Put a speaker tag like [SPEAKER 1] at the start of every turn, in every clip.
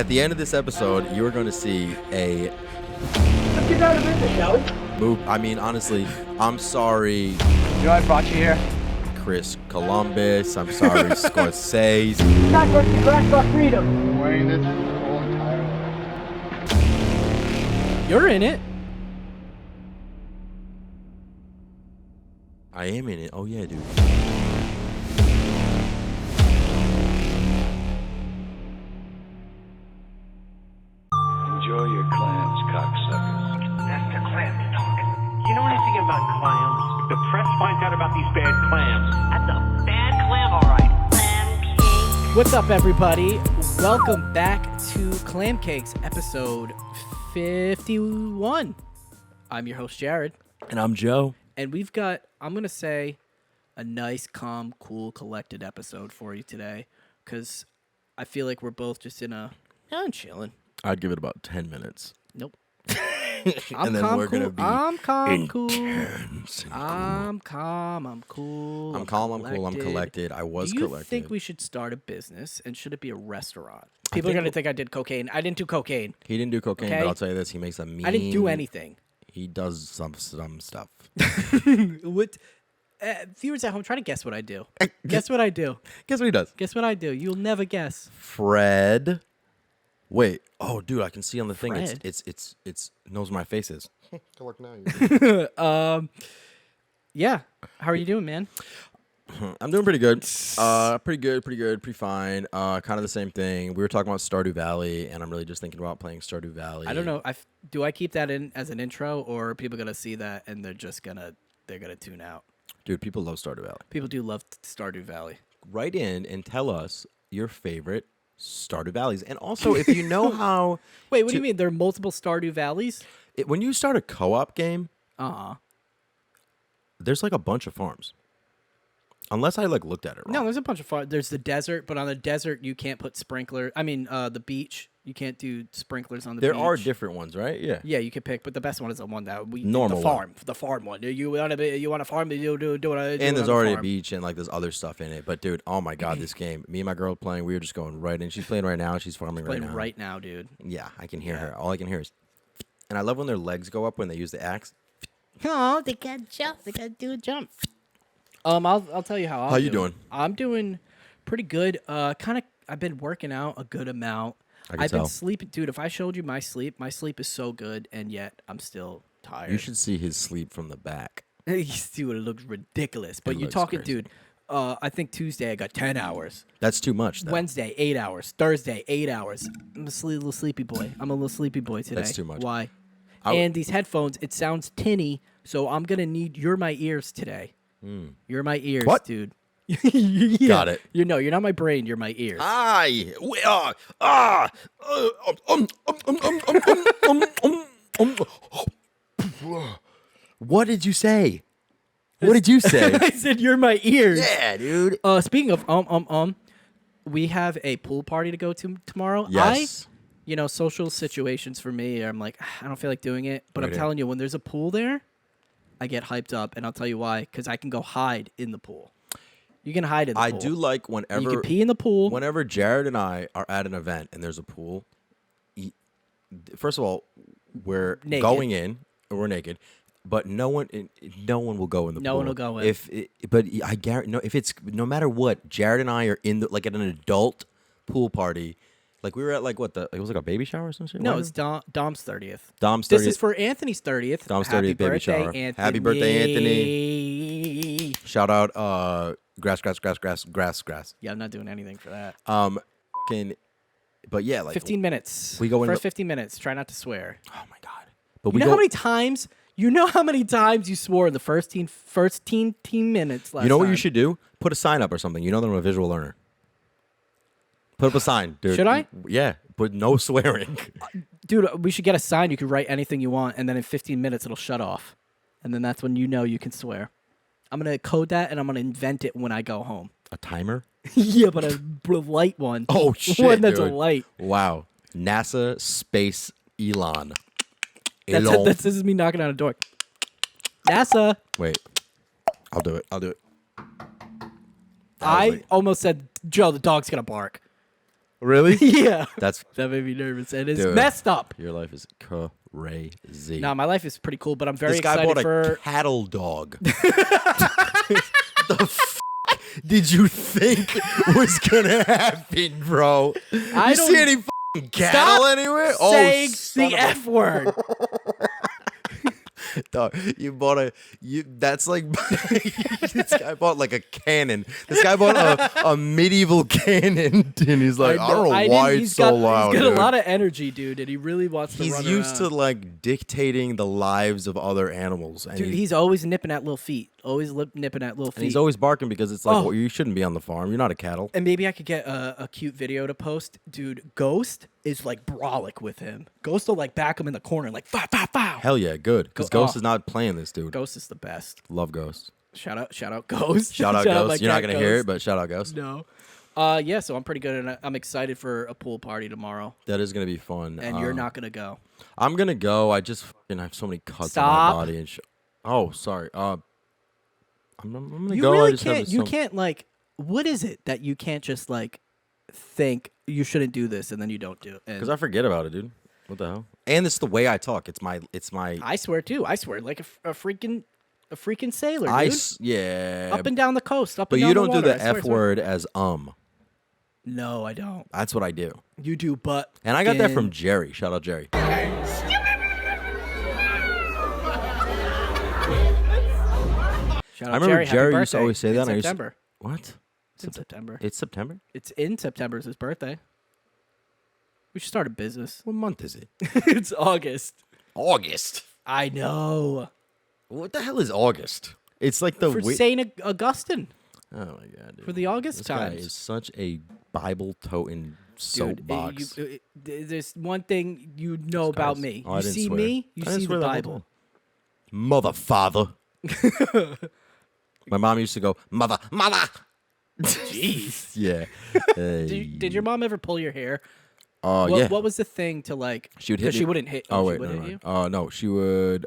[SPEAKER 1] At the end of this episode, you are going to see a
[SPEAKER 2] Let's get down to business, shall we?
[SPEAKER 1] move. I mean, honestly, I'm sorry,
[SPEAKER 2] You know I brought you here?
[SPEAKER 1] Chris Columbus. I'm sorry, Scorsese.
[SPEAKER 2] Sacrifice the grass for freedom.
[SPEAKER 3] I'm wearing this the whole entire way.
[SPEAKER 4] You're in it.
[SPEAKER 1] I am in it. Oh, yeah, dude.
[SPEAKER 5] Enjoy your clams, cocksuckers.
[SPEAKER 6] That's the clam talking. You know anything about clams? If the press finds out about these bad clams, that's a bad clam, all right. Clam cakes.
[SPEAKER 4] What's up, everybody? Welcome back to Clam Cakes, episode 51. I'm your host, Jared,
[SPEAKER 1] And I'm Joe.
[SPEAKER 4] and we've got, I'm going to say, a nice, calm, cool, collected episode for you today, because I feel like we're both just I'm chilling.
[SPEAKER 1] I'd give it about 10 minutes.
[SPEAKER 4] Nope.
[SPEAKER 1] And then we're going to be
[SPEAKER 4] I'm calm, cool.
[SPEAKER 1] intense and
[SPEAKER 4] I'm calm, I'm cool.
[SPEAKER 1] I'm calm, I'm cool, I'm collected. I was
[SPEAKER 4] Do you
[SPEAKER 1] collected.
[SPEAKER 4] think we should start a business, and should it be a restaurant? People are
[SPEAKER 1] think
[SPEAKER 4] going to think I did cocaine. I didn't do cocaine.
[SPEAKER 1] He didn't do cocaine,
[SPEAKER 4] Okay.
[SPEAKER 1] but I'll tell you this. He makes a mean...
[SPEAKER 4] I didn't do anything.
[SPEAKER 1] He does some stuff.
[SPEAKER 4] What? Viewers at home, try to guess what I do. Guess what I do.
[SPEAKER 1] Guess what he does?
[SPEAKER 4] Guess what I do. You'll never guess.
[SPEAKER 1] Fred. Wait. Oh, dude, I can see on the thing.
[SPEAKER 4] Fred?
[SPEAKER 1] It's knows where my face is.
[SPEAKER 3] Good luck now.
[SPEAKER 4] Yeah. How are you doing, man?
[SPEAKER 1] I'm doing pretty good. Pretty fine. Kind of the same thing. We were talking about Stardew Valley, and I'm really just thinking about playing Stardew Valley.
[SPEAKER 4] I don't know. Do I keep that in as an intro, or are people gonna see that and they're gonna tune out?
[SPEAKER 1] Dude, people love Stardew Valley.
[SPEAKER 4] People do love Stardew Valley.
[SPEAKER 1] Write in and tell us your favorite Stardew Valleys, and also if you know how.
[SPEAKER 4] Wait, what do you mean? There are multiple Stardew Valleys?
[SPEAKER 1] When you start a co-op game,
[SPEAKER 4] Uh-huh.
[SPEAKER 1] there's like a bunch of farms. Unless I looked at it wrong.
[SPEAKER 4] No, there's a bunch of farms. There's the desert, but on the desert you can't put sprinkler. I mean, the beach. You can't do sprinklers on the beach.
[SPEAKER 1] There are different ones, right? Yeah.
[SPEAKER 4] Yeah, you can pick, but the best one is the one that we
[SPEAKER 1] Normal
[SPEAKER 4] the farm, the farm one. You want a farm? You do it.
[SPEAKER 1] And there's already a beach and there's other stuff in it. But dude, oh my god, this game! Me and my girl playing. We were just going right in. She's playing right now. She's farming right
[SPEAKER 4] Playing
[SPEAKER 1] now.
[SPEAKER 4] right now, dude.
[SPEAKER 1] Yeah, I can hear her. All I can hear is, and I love when their legs go up when they use the axe.
[SPEAKER 4] Oh, they got jump. They got to do a jump. I'll tell you how.
[SPEAKER 1] How you doing?
[SPEAKER 4] I'm doing pretty good. I've been working out a good amount.
[SPEAKER 1] I
[SPEAKER 4] I've
[SPEAKER 1] can
[SPEAKER 4] been
[SPEAKER 1] tell.
[SPEAKER 4] sleeping, dude. If I showed you my sleep is so good, and yet I'm still tired.
[SPEAKER 1] You should see his sleep from the back.
[SPEAKER 4] You see what it looks ridiculous. But you're
[SPEAKER 1] looks
[SPEAKER 4] talking,
[SPEAKER 1] crazy.
[SPEAKER 4] dude. I think Tuesday I got 10 hours.
[SPEAKER 1] That's too much. Though.
[SPEAKER 4] Wednesday 8 hours. Thursday 8 hours. I'm a little sleepy boy. I'm a little sleepy boy today.
[SPEAKER 1] That's too much.
[SPEAKER 4] Why?
[SPEAKER 1] I-
[SPEAKER 4] And these headphones, it sounds tinny, so I'm gonna need. You're my ears today. You're my ears,
[SPEAKER 1] What?
[SPEAKER 4] dude. Yeah.
[SPEAKER 1] Got it.
[SPEAKER 4] You're not my brain. You're my ears.
[SPEAKER 1] We are. What did you say? What did you say?
[SPEAKER 4] I said you're my ears.
[SPEAKER 1] Yeah, dude.
[SPEAKER 4] Speaking of we have a pool party to go to tomorrow.
[SPEAKER 1] Yes.
[SPEAKER 4] Social situations for me, I'm like, I don't feel like doing it. But I'm
[SPEAKER 1] Right.
[SPEAKER 4] telling you, when there's a pool there, I get hyped up, and I'll tell you why. Because I can go hide in the pool. You can hide in the
[SPEAKER 1] I
[SPEAKER 4] pool.
[SPEAKER 1] do like
[SPEAKER 4] You
[SPEAKER 1] whenever
[SPEAKER 4] can pee in the pool.
[SPEAKER 1] whenever Jared and I are at an event and there's a pool. First of all, we're
[SPEAKER 4] Naked.
[SPEAKER 1] going in. We're naked, but no one will go in the pool.
[SPEAKER 4] No one will go in.
[SPEAKER 1] But I guarantee if it's no matter what, Jared and I are in at an adult pool party. Like we were at it was like a baby shower or some shit.
[SPEAKER 4] No,
[SPEAKER 1] What?
[SPEAKER 4] it's Dom's 30th.
[SPEAKER 1] Dom's
[SPEAKER 4] This
[SPEAKER 1] 30th.
[SPEAKER 4] is for Anthony's 30th.
[SPEAKER 1] Dom's
[SPEAKER 4] Happy
[SPEAKER 1] 30th baby
[SPEAKER 4] birthday,
[SPEAKER 1] shower.
[SPEAKER 4] Anthony.
[SPEAKER 1] Happy birthday, Anthony. Shout out grass.
[SPEAKER 4] Yeah, I'm not doing anything for that.
[SPEAKER 1] But yeah,
[SPEAKER 4] 15 minutes.
[SPEAKER 1] we go in
[SPEAKER 4] First
[SPEAKER 1] the-
[SPEAKER 4] 15 minutes. Try not to swear.
[SPEAKER 1] Oh my god. But
[SPEAKER 4] You know how many times? You swore in the first 10 minutes last
[SPEAKER 1] You know what
[SPEAKER 4] time?
[SPEAKER 1] you should do? Put a sign up or something. You know that I'm a visual learner. Put up a sign, dude.
[SPEAKER 4] Should I?
[SPEAKER 1] Yeah, but no swearing.
[SPEAKER 4] Dude, we should get a sign. You can write anything you want, and then in 15 minutes, it'll shut off. And then that's when you know you can swear. I'm going to code that, and I'm going to invent it when I go home.
[SPEAKER 1] A timer?
[SPEAKER 4] Yeah, but a light one.
[SPEAKER 1] Oh, shit,
[SPEAKER 4] One that's a
[SPEAKER 1] dude.
[SPEAKER 4] light.
[SPEAKER 1] Wow. NASA Space Elon.
[SPEAKER 4] That's
[SPEAKER 1] Elon.
[SPEAKER 4] this is me knocking on a door. NASA.
[SPEAKER 1] Wait. I'll do it.
[SPEAKER 4] I almost said, Joe, the dog's going to bark.
[SPEAKER 1] Really?
[SPEAKER 4] Yeah.
[SPEAKER 1] That's
[SPEAKER 4] That made me nervous. And it's
[SPEAKER 1] Dude.
[SPEAKER 4] messed up.
[SPEAKER 1] your life is crazy.
[SPEAKER 4] No, my life is pretty cool, but I'm very
[SPEAKER 1] this guy
[SPEAKER 4] excited
[SPEAKER 1] bought a
[SPEAKER 4] for.
[SPEAKER 1] cattle dog. The f- did you think was gonna happen, bro?
[SPEAKER 4] I
[SPEAKER 1] You
[SPEAKER 4] don't-
[SPEAKER 1] see any f***ing cattle anywhere?
[SPEAKER 4] Saying
[SPEAKER 1] son
[SPEAKER 4] the
[SPEAKER 1] of a-
[SPEAKER 4] F word.
[SPEAKER 1] Dog, you bought a that's like this guy bought like a cannon. This guy bought a medieval cannon, and he's like, I don't know why it's so loud.
[SPEAKER 4] He's got
[SPEAKER 1] dude.
[SPEAKER 4] a lot of energy, dude, and he really wants to
[SPEAKER 1] He's
[SPEAKER 4] run
[SPEAKER 1] used to
[SPEAKER 4] around.
[SPEAKER 1] like dictating the lives of other animals, and,
[SPEAKER 4] Dude, he's always nipping at little feet. Always nipping at little feet.
[SPEAKER 1] and he's always barking because it's like,
[SPEAKER 4] Oh.
[SPEAKER 1] well, you shouldn't be on the farm. You're not a cattle.
[SPEAKER 4] And maybe I could get a cute video to post. Dude, Ghost is like brolic with him. Ghost will like back him in the corner, like, fow, fow, fow.
[SPEAKER 1] Hell yeah, good. Because
[SPEAKER 4] Go-
[SPEAKER 1] Ghost
[SPEAKER 4] oh.
[SPEAKER 1] is not playing this, dude.
[SPEAKER 4] Ghost is the best.
[SPEAKER 1] Love Ghost.
[SPEAKER 4] Shout out Ghost.
[SPEAKER 1] Shout out
[SPEAKER 4] my
[SPEAKER 1] Ghost. You're not
[SPEAKER 4] cat
[SPEAKER 1] gonna hear
[SPEAKER 4] Ghost.
[SPEAKER 1] it, but shout out Ghost.
[SPEAKER 4] No. Yeah, so I'm pretty good, and I'm excited for a pool party tomorrow.
[SPEAKER 1] That is gonna be fun.
[SPEAKER 4] And you're not gonna go.
[SPEAKER 1] I'm gonna go. I just fucking have so many cuts
[SPEAKER 4] Stop.
[SPEAKER 1] on my body and Oh, sorry. I'm gonna
[SPEAKER 4] You
[SPEAKER 1] go. I
[SPEAKER 4] really
[SPEAKER 1] just have
[SPEAKER 4] can't. You can't like. What is it that you can't just like think you shouldn't do this and then you don't do it?
[SPEAKER 1] because I forget about it, dude. What the hell? And it's the way I talk. It's my.
[SPEAKER 4] I swear too. I swear like a freaking sailor, dude.
[SPEAKER 1] Yeah.
[SPEAKER 4] Up and down the coast. Up
[SPEAKER 1] but
[SPEAKER 4] and down
[SPEAKER 1] you don't
[SPEAKER 4] the
[SPEAKER 1] do
[SPEAKER 4] water.
[SPEAKER 1] the
[SPEAKER 4] I swear,
[SPEAKER 1] F
[SPEAKER 4] I swear.
[SPEAKER 1] word as
[SPEAKER 4] No, I don't.
[SPEAKER 1] That's what I do.
[SPEAKER 4] You do, but
[SPEAKER 1] And I got that from Jerry. Shout out Jerry.
[SPEAKER 4] Shout
[SPEAKER 1] I
[SPEAKER 4] out
[SPEAKER 1] remember
[SPEAKER 4] Jerry,
[SPEAKER 1] Jerry
[SPEAKER 4] happy
[SPEAKER 1] used to
[SPEAKER 4] birthday.
[SPEAKER 1] always say that.
[SPEAKER 4] In
[SPEAKER 1] and I used to-
[SPEAKER 4] September.
[SPEAKER 1] What?
[SPEAKER 4] It's in September.
[SPEAKER 1] It's September.
[SPEAKER 4] It's in September. It's his birthday. We should start a business.
[SPEAKER 1] What month is it?
[SPEAKER 4] It's August.
[SPEAKER 1] August.
[SPEAKER 4] I know.
[SPEAKER 1] What the hell is August? It's like the
[SPEAKER 4] For
[SPEAKER 1] wi-
[SPEAKER 4] Saint Augustine.
[SPEAKER 1] Oh my god, dude.
[SPEAKER 4] For the August
[SPEAKER 1] This guy
[SPEAKER 4] times.
[SPEAKER 1] is such a Bible toting
[SPEAKER 4] Dude,
[SPEAKER 1] soapbox.
[SPEAKER 4] there's one thing you know about
[SPEAKER 1] Guys.
[SPEAKER 4] me.
[SPEAKER 1] Oh, I
[SPEAKER 4] You
[SPEAKER 1] didn't
[SPEAKER 4] see
[SPEAKER 1] swear.
[SPEAKER 4] me, you
[SPEAKER 1] I didn't
[SPEAKER 4] see the
[SPEAKER 1] swear that whole
[SPEAKER 4] Bible.
[SPEAKER 1] time. Mother, father. My mom used to go, mother.
[SPEAKER 4] Jeez.
[SPEAKER 1] Yeah.
[SPEAKER 4] Did your mom ever pull your hair?
[SPEAKER 1] Oh
[SPEAKER 4] What,
[SPEAKER 1] yeah.
[SPEAKER 4] what was the thing to like?
[SPEAKER 1] She would hit
[SPEAKER 4] 'cause
[SPEAKER 1] me.
[SPEAKER 4] she wouldn't hit.
[SPEAKER 1] Oh
[SPEAKER 4] she
[SPEAKER 1] wait,
[SPEAKER 4] would
[SPEAKER 1] no,
[SPEAKER 4] hit you.
[SPEAKER 1] no, she would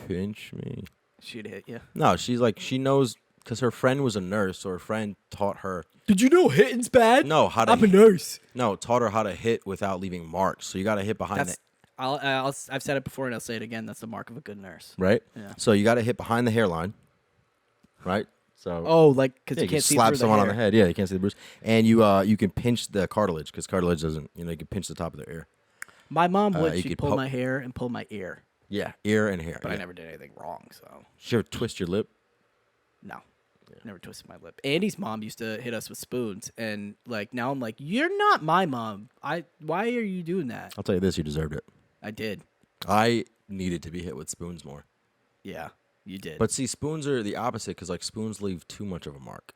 [SPEAKER 1] pinch me.
[SPEAKER 4] She'd hit you.
[SPEAKER 1] No, she's like she knows because her friend was a nurse, so her friend taught her.
[SPEAKER 4] Did you know hitting's bad?
[SPEAKER 1] No, how to.
[SPEAKER 4] I'm a nurse.
[SPEAKER 1] No, taught her how to hit without leaving marks. So you got to hit behind
[SPEAKER 4] That's. I've said it before and I'll say it again. That's the mark of a good nurse.
[SPEAKER 1] right?
[SPEAKER 4] Yeah.
[SPEAKER 1] So you got to hit behind the hairline, right? So
[SPEAKER 4] Oh, like because
[SPEAKER 1] yeah,
[SPEAKER 4] you can't see
[SPEAKER 1] slap
[SPEAKER 4] through
[SPEAKER 1] someone
[SPEAKER 4] the
[SPEAKER 1] on
[SPEAKER 4] hair.
[SPEAKER 1] the head. Yeah, you can't see the bruise, and you can pinch the cartilage because cartilage doesn't. You can pinch the top of their ear.
[SPEAKER 4] My mom would.
[SPEAKER 1] you
[SPEAKER 4] She'd
[SPEAKER 1] could
[SPEAKER 4] pull
[SPEAKER 1] poke-
[SPEAKER 4] my hair and pull my ear,
[SPEAKER 1] Yeah, ear and hair.
[SPEAKER 4] but I
[SPEAKER 1] yeah.
[SPEAKER 4] never did anything wrong. So
[SPEAKER 1] She ever twist your lip?
[SPEAKER 4] no, never twisted my lip. Andy's mom used to hit us with spoons, and like now I'm like, you're not my mom. Why are you doing that?
[SPEAKER 1] I'll tell you this: you deserved it.
[SPEAKER 4] I did.
[SPEAKER 1] I needed to be hit with spoons more.
[SPEAKER 4] Yeah, you did.
[SPEAKER 1] But see, spoons are the opposite because like spoons leave too much of a mark.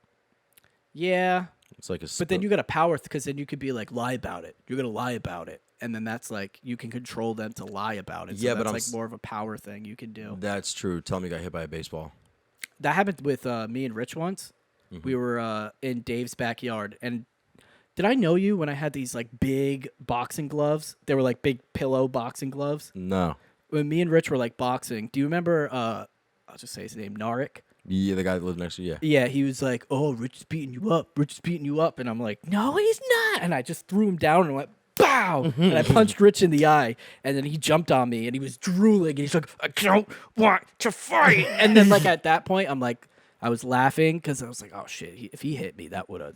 [SPEAKER 4] yeah,
[SPEAKER 1] It's like a.
[SPEAKER 4] but then you got to power because then you could be like lie about it. You're gonna lie about it, and then that's like you can control them to lie about it. So
[SPEAKER 1] Yeah, but
[SPEAKER 4] that's
[SPEAKER 1] I'm
[SPEAKER 4] like
[SPEAKER 1] s-
[SPEAKER 4] more of a power thing you can do.
[SPEAKER 1] That's true. Tell me, you got hit by a baseball.
[SPEAKER 4] That happened with me and Rich once.
[SPEAKER 1] Mm-hmm.
[SPEAKER 4] We were in Dave's backyard, and did I know you when I had these like big boxing gloves? They were like big pillow boxing gloves.
[SPEAKER 1] No.
[SPEAKER 4] When me and Rich were like boxing, do you remember? I'll just say his name, Narek.
[SPEAKER 1] Yeah, the guy that lived next to you. Yeah.
[SPEAKER 4] Yeah, he was like, "Oh, Rich is beating you up. Rich is beating you up," and I'm like, "No, he's not." And I just threw him down and went, "Bow!" and I punched Rich in the eye, and then he jumped on me, and he was drooling, and he's like, "I don't want to fight." And then like at that point, I'm like, I was laughing because I was like, "Oh shit! If he hit me, that would have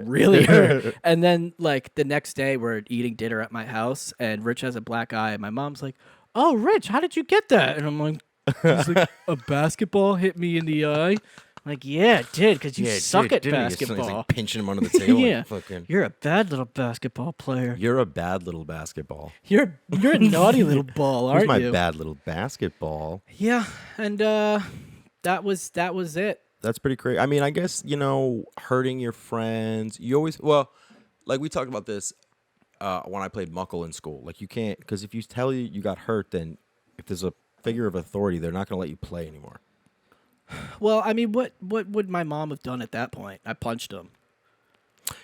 [SPEAKER 4] really hurt." And then like the next day, we're eating dinner at my house, and Rich has a black eye, and my mom's like, "Oh, Rich, how did you get that?" And I'm like, he's like, "A basketball hit me in the eye." I'm like, "Yeah, it did, because you suck at basketball."
[SPEAKER 1] He's like pinching him under the table.
[SPEAKER 4] Yeah,
[SPEAKER 1] Like, fucking,
[SPEAKER 4] you're a bad little basketball player.
[SPEAKER 1] you're a bad little basketball.
[SPEAKER 4] You're a naughty little ball,
[SPEAKER 1] Who's
[SPEAKER 4] aren't
[SPEAKER 1] my
[SPEAKER 4] you?
[SPEAKER 1] bad little basketball?
[SPEAKER 4] Yeah, and that was it.
[SPEAKER 1] That's pretty crazy. I mean, I guess, hurting your friends. You always, well, like we talked about this when I played Muckle in school. Like, you can't, because if you tell you got hurt, then if there's a figure of authority, they're not going to let you play anymore.
[SPEAKER 4] Well, I mean, what would my mom have done at that point? I punched him.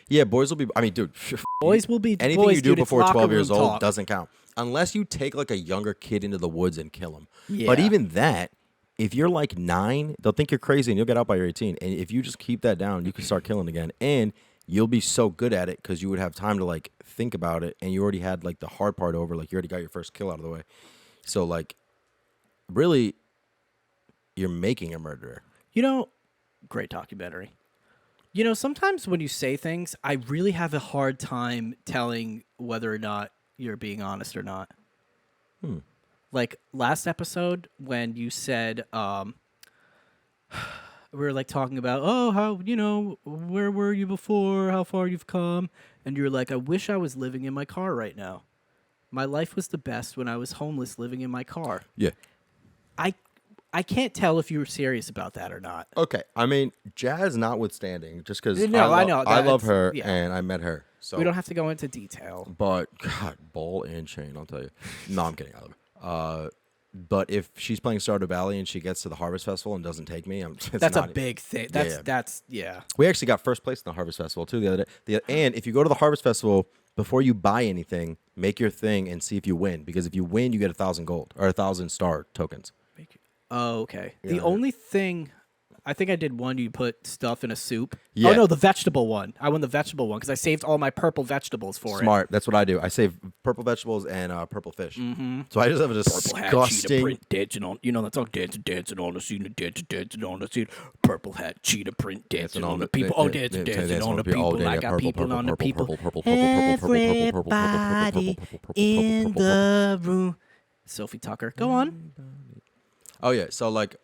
[SPEAKER 1] Yeah, boys will be, I mean, dude,
[SPEAKER 4] Boys will be
[SPEAKER 1] anything
[SPEAKER 4] boys,
[SPEAKER 1] you do
[SPEAKER 4] dude, it's
[SPEAKER 1] before
[SPEAKER 4] locker
[SPEAKER 1] 12 years
[SPEAKER 4] room
[SPEAKER 1] old
[SPEAKER 4] talk.
[SPEAKER 1] doesn't count. Unless you take like a younger kid into the woods and kill him.
[SPEAKER 4] Yeah.
[SPEAKER 1] But even that, if you're like 9, they'll think you're crazy and you'll get out by your 18. And if you just keep that down, you can start killing again. And you'll be so good at it because you would have time to like think about it, and you already had like the hard part over. Like you already got your first kill out of the way. So like, really, you're making a murderer.
[SPEAKER 4] You know, great documentary. You know, sometimes when you say things, I really have a hard time telling whether or not you're being honest or not. Like last episode when you said, we were like talking about, oh, how, you know, where were you before? How far you've come? And you're like, I wish I was living in my car right now. My life was the best when I was homeless living in my car.
[SPEAKER 1] Yeah.
[SPEAKER 4] I can't tell if you were serious about that or not.
[SPEAKER 1] Okay. I mean, Jazz notwithstanding, just because
[SPEAKER 4] No, I know.
[SPEAKER 1] I love
[SPEAKER 4] That's-
[SPEAKER 1] her
[SPEAKER 4] yeah.
[SPEAKER 1] and I met her. So
[SPEAKER 4] We don't have to go into detail.
[SPEAKER 1] But God, ball and chain, I'll tell you. No, I'm kidding. I love her. But if she's playing Stardew Valley and she gets to the Harvest Festival and doesn't take me,
[SPEAKER 4] That's a big thing. That's
[SPEAKER 1] Yeah. We actually got first place in the Harvest Festival too the other day. And if you go to the Harvest Festival before you buy anything, make your thing and see if you win. Because if you win, you get 1,000 gold or 1,000 star tokens.
[SPEAKER 4] Oh, okay.
[SPEAKER 1] Yeah.
[SPEAKER 4] The only thing, I think I did one. You put stuff in a soup.
[SPEAKER 1] Yeah.
[SPEAKER 4] Oh no, the vegetable one. I won the vegetable one because I saved all my purple vegetables for it.
[SPEAKER 1] Smart. That's what I do. I save purple vegetables and purple fish. Mm-hmm. So I just have a
[SPEAKER 4] Purple hat, cheetah
[SPEAKER 1] disgusting.
[SPEAKER 4] print, dancing on. You know that song, dancing on the scene, dancing on the scene. Purple hat, cheetah print, dancing on the people. Oh, dancing on the people. I got people on the people. Everybody in the room. Sophie Tucker, go on.
[SPEAKER 1] Oh yeah. So like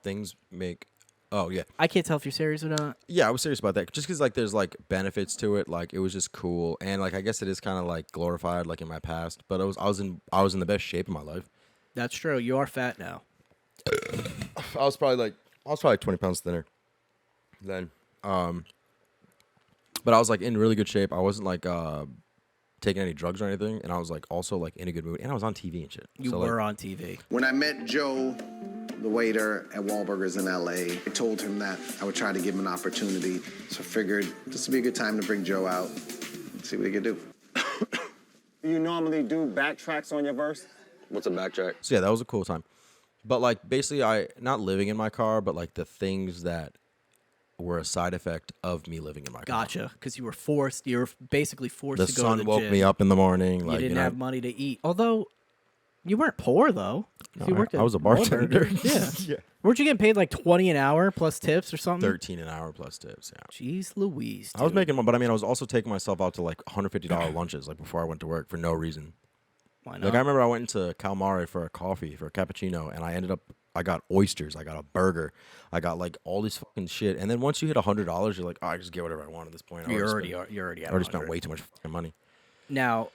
[SPEAKER 1] things make. Oh yeah.
[SPEAKER 4] I can't tell if you're serious or not.
[SPEAKER 1] Yeah, I was serious about that. Just because like there's like benefits to it. Like it was just cool, and like I guess it is kind of like glorified like in my past. But I was in the best shape of my life.
[SPEAKER 4] That's true. You are fat now.
[SPEAKER 1] I was probably 20 pounds thinner then. But I was like in really good shape. I wasn't like taking any drugs or anything, and I was like also like in a good mood, and I was on TV and shit.
[SPEAKER 4] You were on TV.
[SPEAKER 7] When I met Joe, the waiter at Wahlburgers in LA, I told him that I would try to give him an opportunity. So I figured this would be a good time to bring Joe out and see what he could do.
[SPEAKER 8] Do you normally do backtracks on your verse?
[SPEAKER 7] What's a backtrack?
[SPEAKER 1] So yeah, that was a cool time. But like basically, I not living in my car, but like the things that were a side effect of me living in my car.
[SPEAKER 4] Gotcha. Because you were forced. You were basically forced
[SPEAKER 1] The
[SPEAKER 4] to go to
[SPEAKER 1] sun
[SPEAKER 4] the
[SPEAKER 1] woke
[SPEAKER 4] gym.
[SPEAKER 1] me up in the morning.
[SPEAKER 4] You
[SPEAKER 1] Like
[SPEAKER 4] didn't
[SPEAKER 1] you know,
[SPEAKER 4] have money to eat. Although, you weren't poor though.
[SPEAKER 1] No,
[SPEAKER 4] You worked
[SPEAKER 1] I
[SPEAKER 4] at
[SPEAKER 1] was a bartender.
[SPEAKER 4] Wahlburgers. Yeah. Weren't you getting paid like 20 an hour plus tips or something?
[SPEAKER 1] 13 an hour plus tips. Yeah.
[SPEAKER 4] Jeez Louise.
[SPEAKER 1] I was
[SPEAKER 4] dude.
[SPEAKER 1] making, but I mean, I was also taking myself out to like $150 lunches, like before I went to work for no reason.
[SPEAKER 4] Why not?
[SPEAKER 1] Like I remember I went into Calmare for a coffee, for a cappuccino, and I got oysters, I got a burger, I got like all this fucking shit. And then once you hit $100, you're like, oh, I just get whatever I want at this point.
[SPEAKER 4] You're already at
[SPEAKER 1] I already
[SPEAKER 4] 100.
[SPEAKER 1] spent way too much fucking money.
[SPEAKER 4] Now,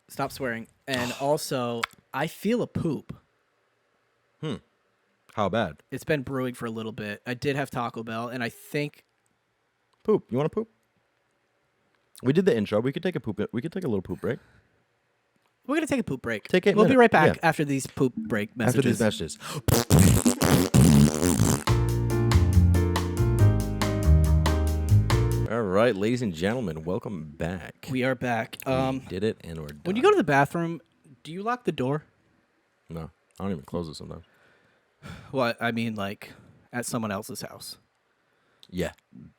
[SPEAKER 4] stop swearing. And also, I feel a poop.
[SPEAKER 1] How bad?
[SPEAKER 4] It's been brewing for a little bit. I did have Taco Bell, and I think
[SPEAKER 1] Poop. You want to poop? We did the intro. We could take a poop. We could take a little poop break.
[SPEAKER 4] we're gonna take a poop break.
[SPEAKER 1] Take 8
[SPEAKER 4] We'll be
[SPEAKER 1] minutes,
[SPEAKER 4] right back
[SPEAKER 1] yeah.
[SPEAKER 4] after these poop break messages.
[SPEAKER 1] After these messages. All right, ladies and gentlemen, welcome back.
[SPEAKER 4] We are back.
[SPEAKER 1] We did it, and we're done.
[SPEAKER 4] When you go to the bathroom, do you lock the door?
[SPEAKER 1] No, I don't even close it sometimes.
[SPEAKER 4] Well, I mean, like at someone else's house.
[SPEAKER 1] Yeah.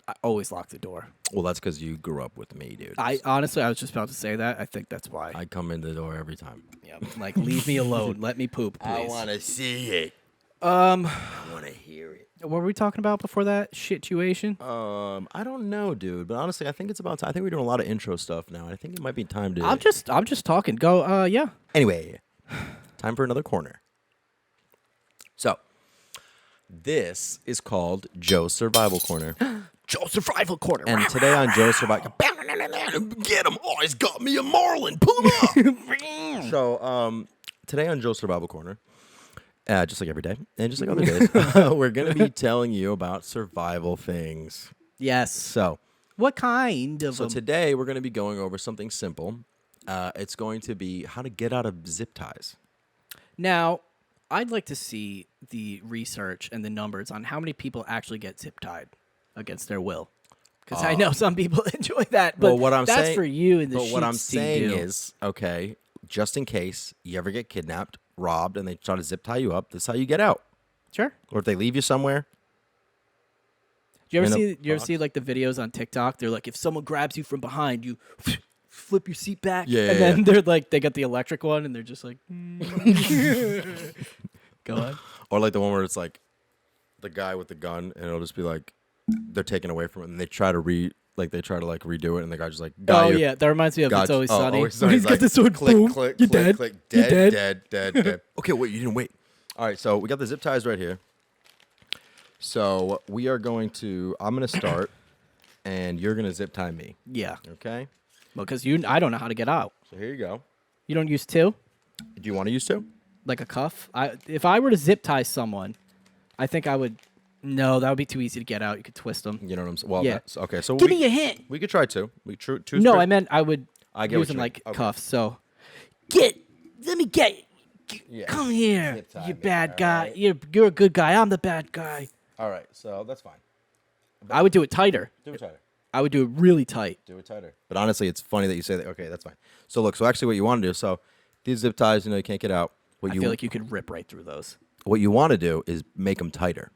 [SPEAKER 4] I always lock the door.
[SPEAKER 1] Well, that's because you grew up with me, dude.
[SPEAKER 4] I honestly, I was just about to say that. I think that's why.
[SPEAKER 1] I come in the door every time.
[SPEAKER 4] Yeah, like leave me alone. Let me poop, please.
[SPEAKER 1] to see it.
[SPEAKER 4] I
[SPEAKER 1] want to hear it.
[SPEAKER 4] What were we talking about before that situation?
[SPEAKER 1] I don't know, dude. But honestly, I think it's about time. I think we're doing a lot of intro stuff now. I think it might be time to.
[SPEAKER 4] I'm just talking. Go. Yeah.
[SPEAKER 1] Anyway, time for another corner. So, this is called Joe's Survival Corner.
[SPEAKER 4] Joe Survival Corner.
[SPEAKER 1] And today on Joe's Survival, get him! Oh, he's got me a marlin. Pull him up. So, today on Joe's Survival Corner, just like every day and just like other days, we're gonna be telling you about survival things.
[SPEAKER 4] Yes.
[SPEAKER 1] So,
[SPEAKER 4] What kind of?
[SPEAKER 1] so today we're gonna be going over something simple. It's going to be how to get out of zip ties.
[SPEAKER 4] Now, I'd like to see the research and the numbers on how many people actually get zip tied against their will. Because I know some people enjoy that, but
[SPEAKER 1] Well, what I'm
[SPEAKER 4] that's
[SPEAKER 1] saying,
[SPEAKER 4] for you in the
[SPEAKER 1] But what I'm
[SPEAKER 4] sheets to
[SPEAKER 1] saying
[SPEAKER 4] do.
[SPEAKER 1] is, okay, just in case you ever get kidnapped, robbed, and they try to zip tie you up, this is how you get out.
[SPEAKER 4] Sure.
[SPEAKER 1] Or if they leave you somewhere,
[SPEAKER 4] Do you ever
[SPEAKER 1] in a
[SPEAKER 4] see? You ever
[SPEAKER 1] box.
[SPEAKER 4] see like the videos on TikTok? They're like, if someone grabs you from behind, you flip your seat back,
[SPEAKER 1] Yeah,
[SPEAKER 4] and
[SPEAKER 1] yeah,
[SPEAKER 4] then they're like, they got the electric one, and they're just like, go on.
[SPEAKER 1] Or like the one where it's like the guy with the gun, and it'll just be like they're taken away from it, and they try to redo it, and the guy just like got
[SPEAKER 4] Oh
[SPEAKER 1] you.
[SPEAKER 4] yeah, that reminds me of
[SPEAKER 1] Got
[SPEAKER 4] It's
[SPEAKER 1] you.
[SPEAKER 4] Always
[SPEAKER 1] Oh,
[SPEAKER 4] Sunny.
[SPEAKER 1] Always
[SPEAKER 4] When
[SPEAKER 1] Sunny.
[SPEAKER 4] he's got
[SPEAKER 1] Like,
[SPEAKER 4] this sword,
[SPEAKER 1] click,
[SPEAKER 4] boom,
[SPEAKER 1] click,
[SPEAKER 4] you're
[SPEAKER 1] click,
[SPEAKER 4] dead.
[SPEAKER 1] click,
[SPEAKER 4] You're dead.
[SPEAKER 1] dead. Okay, wait, you didn't wait. All right, so we got the zip ties right here. So we are going to. I'm gonna start, and you're gonna zip tie me.
[SPEAKER 4] Yeah,
[SPEAKER 1] Okay.
[SPEAKER 4] because I don't know how to get out.
[SPEAKER 1] So here you go.
[SPEAKER 4] You don't use two,
[SPEAKER 1] Do you want to use two?
[SPEAKER 4] like a cuff. If I were to zip tie someone, I think I would. No, that would be too easy to get out. You could twist them.
[SPEAKER 1] You know what I'm saying? Well,
[SPEAKER 4] Yeah.
[SPEAKER 1] that's, okay. So
[SPEAKER 4] Give me a hint.
[SPEAKER 1] We could try two. Two.
[SPEAKER 4] No, I meant I would
[SPEAKER 1] I get
[SPEAKER 4] use
[SPEAKER 1] what you
[SPEAKER 4] them
[SPEAKER 1] mean.
[SPEAKER 4] like
[SPEAKER 1] Okay.
[SPEAKER 4] cuffs. So, let me get.
[SPEAKER 1] Yeah.
[SPEAKER 4] Come here,
[SPEAKER 1] Zip tie
[SPEAKER 4] you
[SPEAKER 1] me,
[SPEAKER 4] bad guy.
[SPEAKER 1] alright?
[SPEAKER 4] You're a good guy. I'm the bad guy.
[SPEAKER 1] All right. So that's fine.
[SPEAKER 4] I would do it tighter.
[SPEAKER 1] Do it tighter.
[SPEAKER 4] I would do it really tight.
[SPEAKER 1] Do it tighter. But honestly, it's funny that you say that. Okay, that's fine. So look. So actually, what you want to do? So these zip ties, you can't get out.
[SPEAKER 4] I feel like you could rip right through those.
[SPEAKER 1] What you want to do is make them tighter.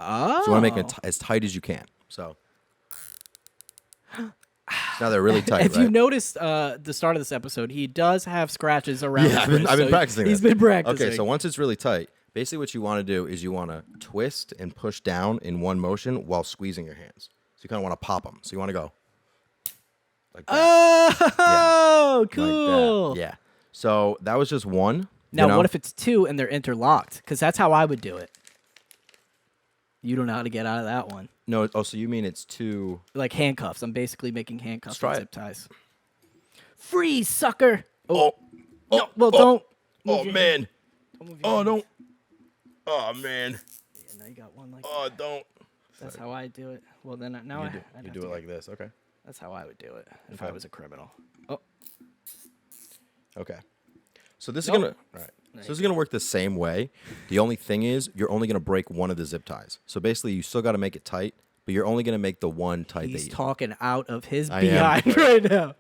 [SPEAKER 4] Oh.
[SPEAKER 1] So you want to make it as tight as you can. So now they're really tight.
[SPEAKER 4] If
[SPEAKER 1] right?
[SPEAKER 4] you noticed the start of this episode, he does have scratches around.
[SPEAKER 1] Yeah,
[SPEAKER 4] his wrist,
[SPEAKER 1] I've been
[SPEAKER 4] so
[SPEAKER 1] practicing.
[SPEAKER 4] He's
[SPEAKER 1] this.
[SPEAKER 4] been practicing.
[SPEAKER 1] Okay, so once it's really tight, basically what you want to do is you want to twist and push down in one motion while squeezing your hands. So you kind of want to pop them. So you want to go like that.
[SPEAKER 4] Oh,
[SPEAKER 1] like that.
[SPEAKER 4] cool.
[SPEAKER 1] Yeah. So that was just one.
[SPEAKER 4] Now, what if it's two and they're interlocked? Because that's how I would do it. You don't know how to get out of that one.
[SPEAKER 1] No. Oh, so you mean it's two?
[SPEAKER 4] Like handcuffs. I'm basically making handcuffs
[SPEAKER 1] try
[SPEAKER 4] with
[SPEAKER 1] it.
[SPEAKER 4] zip ties. Freeze, sucker.
[SPEAKER 1] Oh.
[SPEAKER 4] No, well, don't.
[SPEAKER 1] Oh
[SPEAKER 4] move your
[SPEAKER 1] man.
[SPEAKER 4] hand. Don't move your
[SPEAKER 1] Oh
[SPEAKER 4] hand.
[SPEAKER 1] don't. Oh man.
[SPEAKER 4] Yeah, now you got one like
[SPEAKER 1] Oh don't.
[SPEAKER 4] That's how I do it. Well, then now
[SPEAKER 1] You
[SPEAKER 4] I'd
[SPEAKER 1] do
[SPEAKER 4] have
[SPEAKER 1] it
[SPEAKER 4] to
[SPEAKER 1] like this. Okay.
[SPEAKER 4] That's how I would do it if I
[SPEAKER 1] Okay.
[SPEAKER 4] was a criminal. Oh,
[SPEAKER 1] Okay. So this
[SPEAKER 4] Nope.
[SPEAKER 1] is gonna all right. So this is gonna work the same way. The only thing is you're only gonna break one of the zip ties. So basically you still gotta make it tight, but you're only gonna make the one tight
[SPEAKER 4] he's
[SPEAKER 1] that you
[SPEAKER 4] talking out of his
[SPEAKER 1] I am.
[SPEAKER 4] behind right now.
[SPEAKER 1] I'll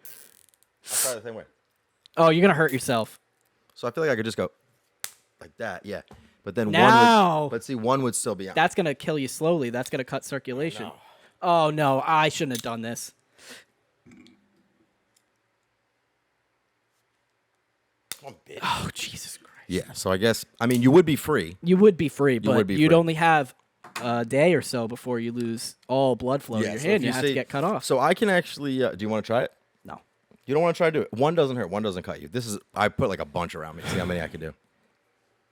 [SPEAKER 1] try the same way.
[SPEAKER 4] Oh, you're gonna hurt yourself.
[SPEAKER 1] So I feel like I could just go like that, yeah. But then
[SPEAKER 4] Now.
[SPEAKER 1] one would but see one would still be out.
[SPEAKER 4] That's gonna kill you slowly. That's gonna cut circulation. Oh no, I shouldn't have done this.
[SPEAKER 1] Come on, bitch.
[SPEAKER 4] Oh Jesus Christ.
[SPEAKER 1] Yeah, so I guess you would be free.
[SPEAKER 4] You would be free, but
[SPEAKER 1] would be
[SPEAKER 4] you'd
[SPEAKER 1] free.
[SPEAKER 4] only have a day or so before you lose all blood flow in your
[SPEAKER 1] so
[SPEAKER 4] hand.
[SPEAKER 1] if
[SPEAKER 4] You have to
[SPEAKER 1] see-
[SPEAKER 4] get cut off.
[SPEAKER 1] So I can actually do you want to try it?
[SPEAKER 4] No.
[SPEAKER 1] You don't want to try to do it. One doesn't hurt, one doesn't cut you. I put like a bunch around me. See how many I can do.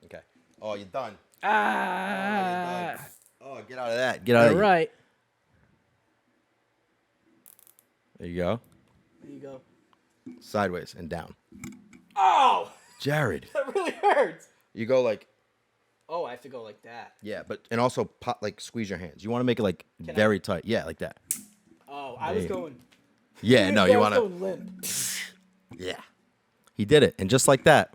[SPEAKER 1] Okay. Oh, you're done.
[SPEAKER 4] Ah.
[SPEAKER 1] Oh, get out of that. Get out
[SPEAKER 4] All
[SPEAKER 1] of
[SPEAKER 4] right.
[SPEAKER 1] There you go.
[SPEAKER 4] There you go.
[SPEAKER 1] Sideways and down.
[SPEAKER 4] Oh,
[SPEAKER 1] Jared.
[SPEAKER 4] that really hurts.
[SPEAKER 1] You go like
[SPEAKER 4] Oh, I have to go like that.
[SPEAKER 1] yeah, but and also pop like squeeze your hands. You want to make it like very tight. Yeah, like that.
[SPEAKER 4] Oh, I was
[SPEAKER 1] Hey.
[SPEAKER 4] going.
[SPEAKER 1] Yeah, no, you want to.
[SPEAKER 4] limp.
[SPEAKER 1] Yeah. He did it, and just like that.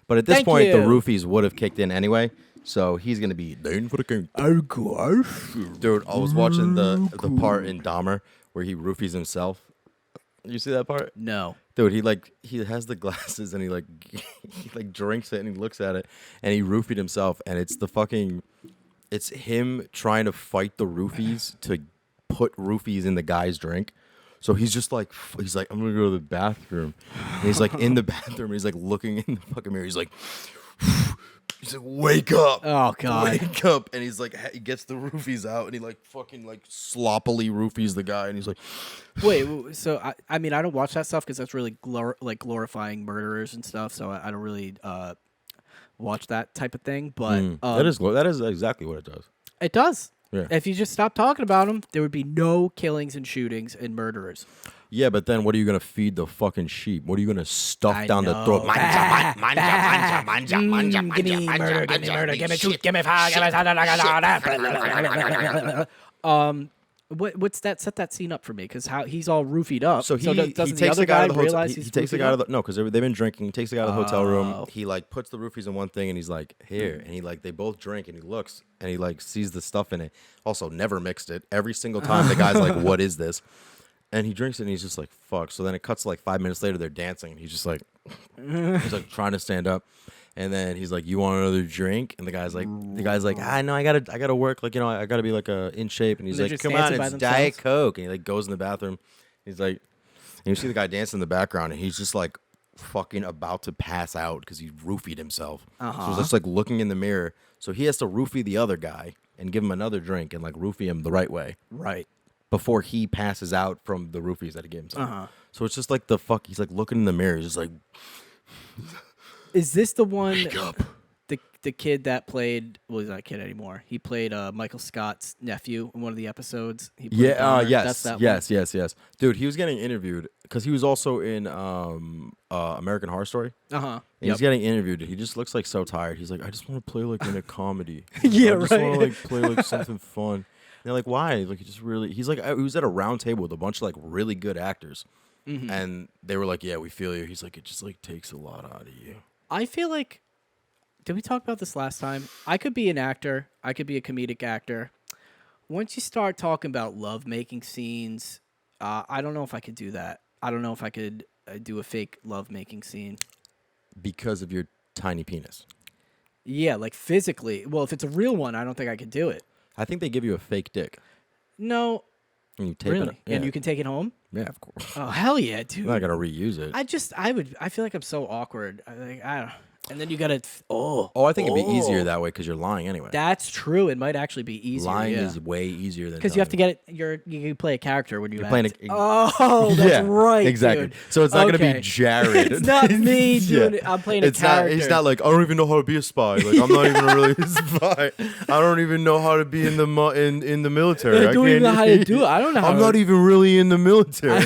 [SPEAKER 1] But at this
[SPEAKER 4] Thank
[SPEAKER 1] point, the
[SPEAKER 4] you.
[SPEAKER 1] roofies would have kicked in anyway, so he's gonna be down for the count. Dude, I was watching the part in Dahmer where he roofies himself. You see that part?
[SPEAKER 4] No.
[SPEAKER 1] Dude, he has the glasses and he drinks it and he looks at it and he roofied himself and it's him trying to fight the roofies to put roofies in the guy's drink. So he's like I'm gonna go to the bathroom. And he's like in the bathroom and he's like looking in the fucking mirror. He's like wake up.
[SPEAKER 4] Oh God.
[SPEAKER 1] Wake up. And he's like he gets the roofies out and he like fucking like sloppily roofies the guy and he's like
[SPEAKER 4] Wait, so I mean, I don't watch that stuff because that's really glorifying murderers and stuff. So I don't really watch that type of thing. But
[SPEAKER 1] that is exactly what it does.
[SPEAKER 4] it does.
[SPEAKER 1] Yeah.
[SPEAKER 4] If you just stop talking about them, there would be no killings and shootings and murderers.
[SPEAKER 1] Yeah, but then what are you gonna feed the fucking sheep? What are you gonna stuff
[SPEAKER 4] I
[SPEAKER 1] down the
[SPEAKER 4] know.
[SPEAKER 1] throat?
[SPEAKER 4] Give me murder, give me murder, give me shoot, give me fire, give me what's that? Set that scene up for me, because how he's all roofied up.
[SPEAKER 1] So he
[SPEAKER 4] doesn't
[SPEAKER 1] takes
[SPEAKER 4] the other
[SPEAKER 1] the guy
[SPEAKER 4] guy
[SPEAKER 1] out of the hotel.
[SPEAKER 4] realize
[SPEAKER 1] He
[SPEAKER 4] he's
[SPEAKER 1] takes the
[SPEAKER 4] roofied
[SPEAKER 1] guy out of
[SPEAKER 4] up?
[SPEAKER 1] the no, because they've been drinking. He takes the guy out of the hotel room.
[SPEAKER 4] Oh.
[SPEAKER 1] He like puts the roofies in one thing, and he's like here, and he like they both drink, and he looks, and he like sees the stuff in it. Also, never mixed it. Every single time, the guy's like, "What is this?" And he drinks it, and he's just like, "Fuck." So then it cuts to like 5 minutes later, they're dancing, and he's just like, he's like trying to stand up. And then he's like, "You want another drink?" And the guy's like, "I know, I gotta work. Like, I gotta be like in shape." And he's
[SPEAKER 4] They're
[SPEAKER 1] like,
[SPEAKER 4] just
[SPEAKER 1] "Come on,
[SPEAKER 4] dancing by
[SPEAKER 1] it's Diet
[SPEAKER 4] themselves?
[SPEAKER 1] Coke." And he like goes in the bathroom. He's like, and you see the guy dancing in the background, and he's just like fucking about to pass out because he roofied himself. So he's just like looking in the mirror. So he has to roofie the other guy and give him another drink and like roofie him the right way
[SPEAKER 4] Right.
[SPEAKER 1] before he passes out from the roofies that he gave himself. So it's just like he's like looking in the mirror. He's just like,
[SPEAKER 4] Is this the one?
[SPEAKER 1] "Wake up."
[SPEAKER 4] The kid that played, well, he's not a kid anymore. He played Michael Scott's nephew in one of the episodes. He played
[SPEAKER 1] Yeah,
[SPEAKER 4] Donner.
[SPEAKER 1] yes,
[SPEAKER 4] That's that
[SPEAKER 1] yes. Dude, he was getting interviewed because he was also in American Horror Story.
[SPEAKER 4] one.
[SPEAKER 1] And he's getting interviewed. He just looks like so tired. He's like, "I just want to play like in a comedy.
[SPEAKER 4] Yeah,
[SPEAKER 1] I just
[SPEAKER 4] right.
[SPEAKER 1] want to like play like something fun." And they're like, "Why?" Like he's like, he was at a round table with a bunch of like really good actors, and they were like, "Yeah, we feel you." He's like, "It just like takes a lot out of you."
[SPEAKER 4] I feel like, did we talk about this last time? I could be an actor. I could be a comedic actor. Once you start talking about love-making scenes, I don't know if I could do that. I don't know if I could do a fake love-making scene.
[SPEAKER 1] Because of your tiny penis.
[SPEAKER 4] Yeah, like physically. Well, if it's a real one, I don't think I could do it.
[SPEAKER 1] I think they give you a fake dick.
[SPEAKER 4] No,
[SPEAKER 1] And you tape
[SPEAKER 4] really.
[SPEAKER 1] it. Yeah.
[SPEAKER 4] And you can take it home?
[SPEAKER 1] Yeah, of course.
[SPEAKER 4] Oh, hell yeah, dude.
[SPEAKER 1] You're not gonna reuse it.
[SPEAKER 4] I feel like I'm so awkward. I don't. And then you gotta.
[SPEAKER 1] Oh, I think it'd be easier that way because you're lying anyway.
[SPEAKER 4] That's true. It might actually be easier.
[SPEAKER 1] Lying
[SPEAKER 4] yeah.
[SPEAKER 1] is way easier than
[SPEAKER 4] Because you have to
[SPEAKER 1] telling.
[SPEAKER 4] get it. You can play a character when you
[SPEAKER 1] You're
[SPEAKER 4] act.
[SPEAKER 1] playing
[SPEAKER 4] Oh, that's
[SPEAKER 1] yeah,
[SPEAKER 4] right.
[SPEAKER 1] exactly.
[SPEAKER 4] Dude.
[SPEAKER 1] So it's not gonna
[SPEAKER 4] Okay.
[SPEAKER 1] be Jared.
[SPEAKER 4] It's not me doing
[SPEAKER 1] Yeah.
[SPEAKER 4] it. I'm playing
[SPEAKER 1] It's
[SPEAKER 4] a character.
[SPEAKER 1] not. He's not like, "I don't even know how to be a spy. Like I'm not even really a spy. I don't even know how to be in the in the military.
[SPEAKER 4] I don't even know how to do it. I don't know how
[SPEAKER 1] I'm
[SPEAKER 4] to-
[SPEAKER 1] not even really in the military."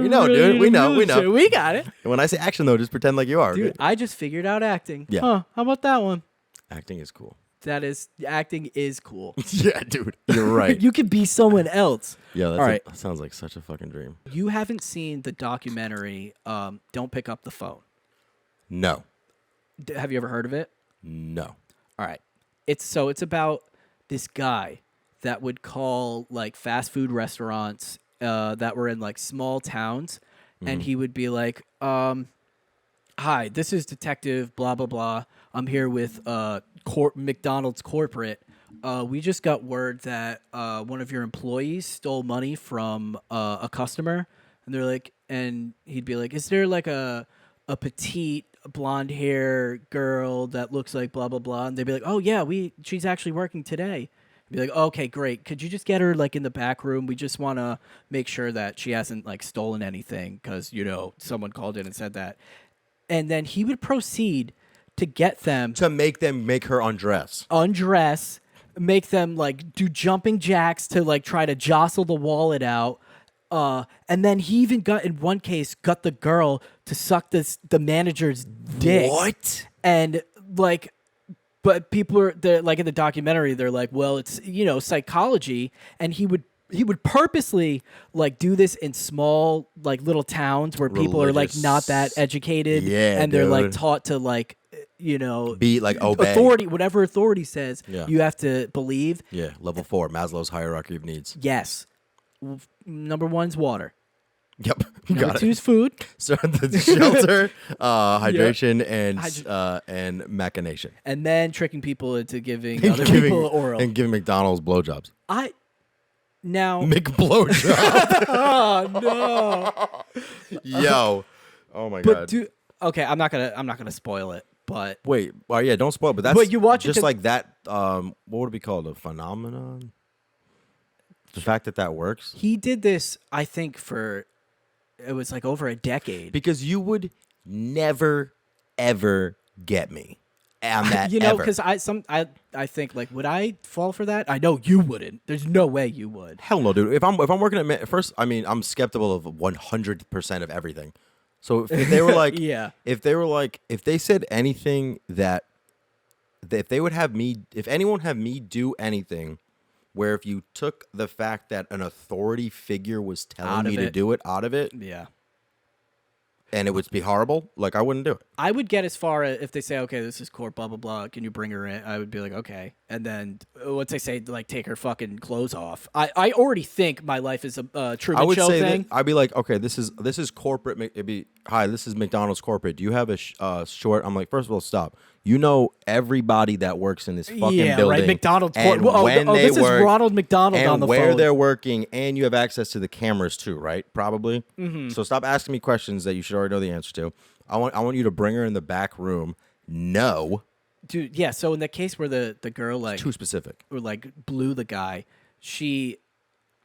[SPEAKER 4] We
[SPEAKER 1] know, dude. We know.
[SPEAKER 4] We got it.
[SPEAKER 1] When I say action though, just pretend like you are.
[SPEAKER 4] Dude, I just figured out acting.
[SPEAKER 1] Yeah.
[SPEAKER 4] Huh. How about that one?
[SPEAKER 1] Acting is cool.
[SPEAKER 4] Acting is cool.
[SPEAKER 1] Yeah, dude. You're right.
[SPEAKER 4] You could be someone else.
[SPEAKER 1] Yeah, that's
[SPEAKER 4] All right.
[SPEAKER 1] that sounds like such a fucking dream.
[SPEAKER 4] You haven't seen the documentary Don't Pick Up the Phone.
[SPEAKER 1] No.
[SPEAKER 4] Have you ever heard of it?
[SPEAKER 1] No.
[SPEAKER 4] All right. It's about this guy that would call like fast food restaurants that were in like small towns, and he would be like, "Hi, this is Detective blah blah blah. I'm here with McDonald's corporate. We just got word that one of your employees stole money from a customer." And they're like, and he'd be like, "Is there like a petite blonde hair girl that looks like blah blah blah?" And they'd be like, "Oh yeah, she's actually working today." I'd be like, "Okay, great. Could you just get her like in the back room? We just want to make sure that she hasn't like stolen anything because someone called in and said that." And then he would proceed to get them
[SPEAKER 1] To make her undress.
[SPEAKER 4] make them like do jumping jacks to like try to jostle the wallet out. And then he even got, in one case, got the girl to suck the manager's dick.
[SPEAKER 1] What?
[SPEAKER 4] And like, but they're like in the documentary, they're like, well, it's psychology, and he would purposely like do this in small like little towns where people are like not that educated,
[SPEAKER 1] Yeah,
[SPEAKER 4] and they're like
[SPEAKER 1] dude.
[SPEAKER 4] taught to like
[SPEAKER 1] Be like obey.
[SPEAKER 4] authority, whatever authority says,
[SPEAKER 1] Yeah.
[SPEAKER 4] you have to believe.
[SPEAKER 1] Yeah, level 4, Maslow's hierarchy of needs.
[SPEAKER 4] Yes. Number one's water.
[SPEAKER 1] Yep,
[SPEAKER 4] Number
[SPEAKER 1] got it.
[SPEAKER 4] two's food.
[SPEAKER 1] So the shelter, hydration,
[SPEAKER 4] Hydra-
[SPEAKER 1] and machination.
[SPEAKER 4] And then tricking people into giving other people oral.
[SPEAKER 1] And giving McDonald's blowjobs.
[SPEAKER 4] Now.
[SPEAKER 1] McBlowjob.
[SPEAKER 4] Oh no!
[SPEAKER 1] Yo. Oh my
[SPEAKER 4] But
[SPEAKER 1] god.
[SPEAKER 4] okay, I'm not gonna spoil it. But
[SPEAKER 1] Wait, well, yeah, don't spoil. But that's
[SPEAKER 4] But you watch it
[SPEAKER 1] just
[SPEAKER 4] to-
[SPEAKER 1] like that. What would it be called? A phenomenon. The fact that works.
[SPEAKER 4] he did this, I think, it was like over a decade.
[SPEAKER 1] Because you would never, ever get me on that. ever.
[SPEAKER 4] Because I think like, would I fall for that? I know you wouldn't. There's no way you would.
[SPEAKER 1] Hell no, dude. If I'm working at first, I mean, I'm skeptical of 100% of everything. So if they were like,
[SPEAKER 4] Yeah.
[SPEAKER 1] if they said anything that if anyone had me do anything where if you took the fact that an authority figure was telling
[SPEAKER 4] Out of
[SPEAKER 1] me to
[SPEAKER 4] it.
[SPEAKER 1] do it out of it
[SPEAKER 4] Yeah.
[SPEAKER 1] and it would be horrible, like I wouldn't do it.
[SPEAKER 4] I would get as far as if they say, okay, this is court, blah blah blah. Can you bring her in? I would be like, okay. And then once I say like take her fucking clothes off, I already think my life is a Truman
[SPEAKER 1] I would
[SPEAKER 4] Show
[SPEAKER 1] say
[SPEAKER 4] thing.
[SPEAKER 1] that I'd be like, okay, this is corporate. It'd be, hi, this is McDonald's corporate. Do you have a short? I'm like, first of all, stop. You know everybody that works in this fucking
[SPEAKER 4] Yeah,
[SPEAKER 1] building.
[SPEAKER 4] right. McDonald's
[SPEAKER 1] and
[SPEAKER 4] corporate.
[SPEAKER 1] when
[SPEAKER 4] Oh,
[SPEAKER 1] they
[SPEAKER 4] this is
[SPEAKER 1] work,
[SPEAKER 4] Ronald McDonald
[SPEAKER 1] and
[SPEAKER 4] on the
[SPEAKER 1] where
[SPEAKER 4] phone.
[SPEAKER 1] they're working, and you have access to the cameras too, right? Probably. Mm-hmm. So stop asking me questions that you should already know the answer to. I want you to bring her in the back room. No,
[SPEAKER 4] Dude, yeah. So in the case where the girl like
[SPEAKER 1] too specific.
[SPEAKER 4] or like blew the guy, it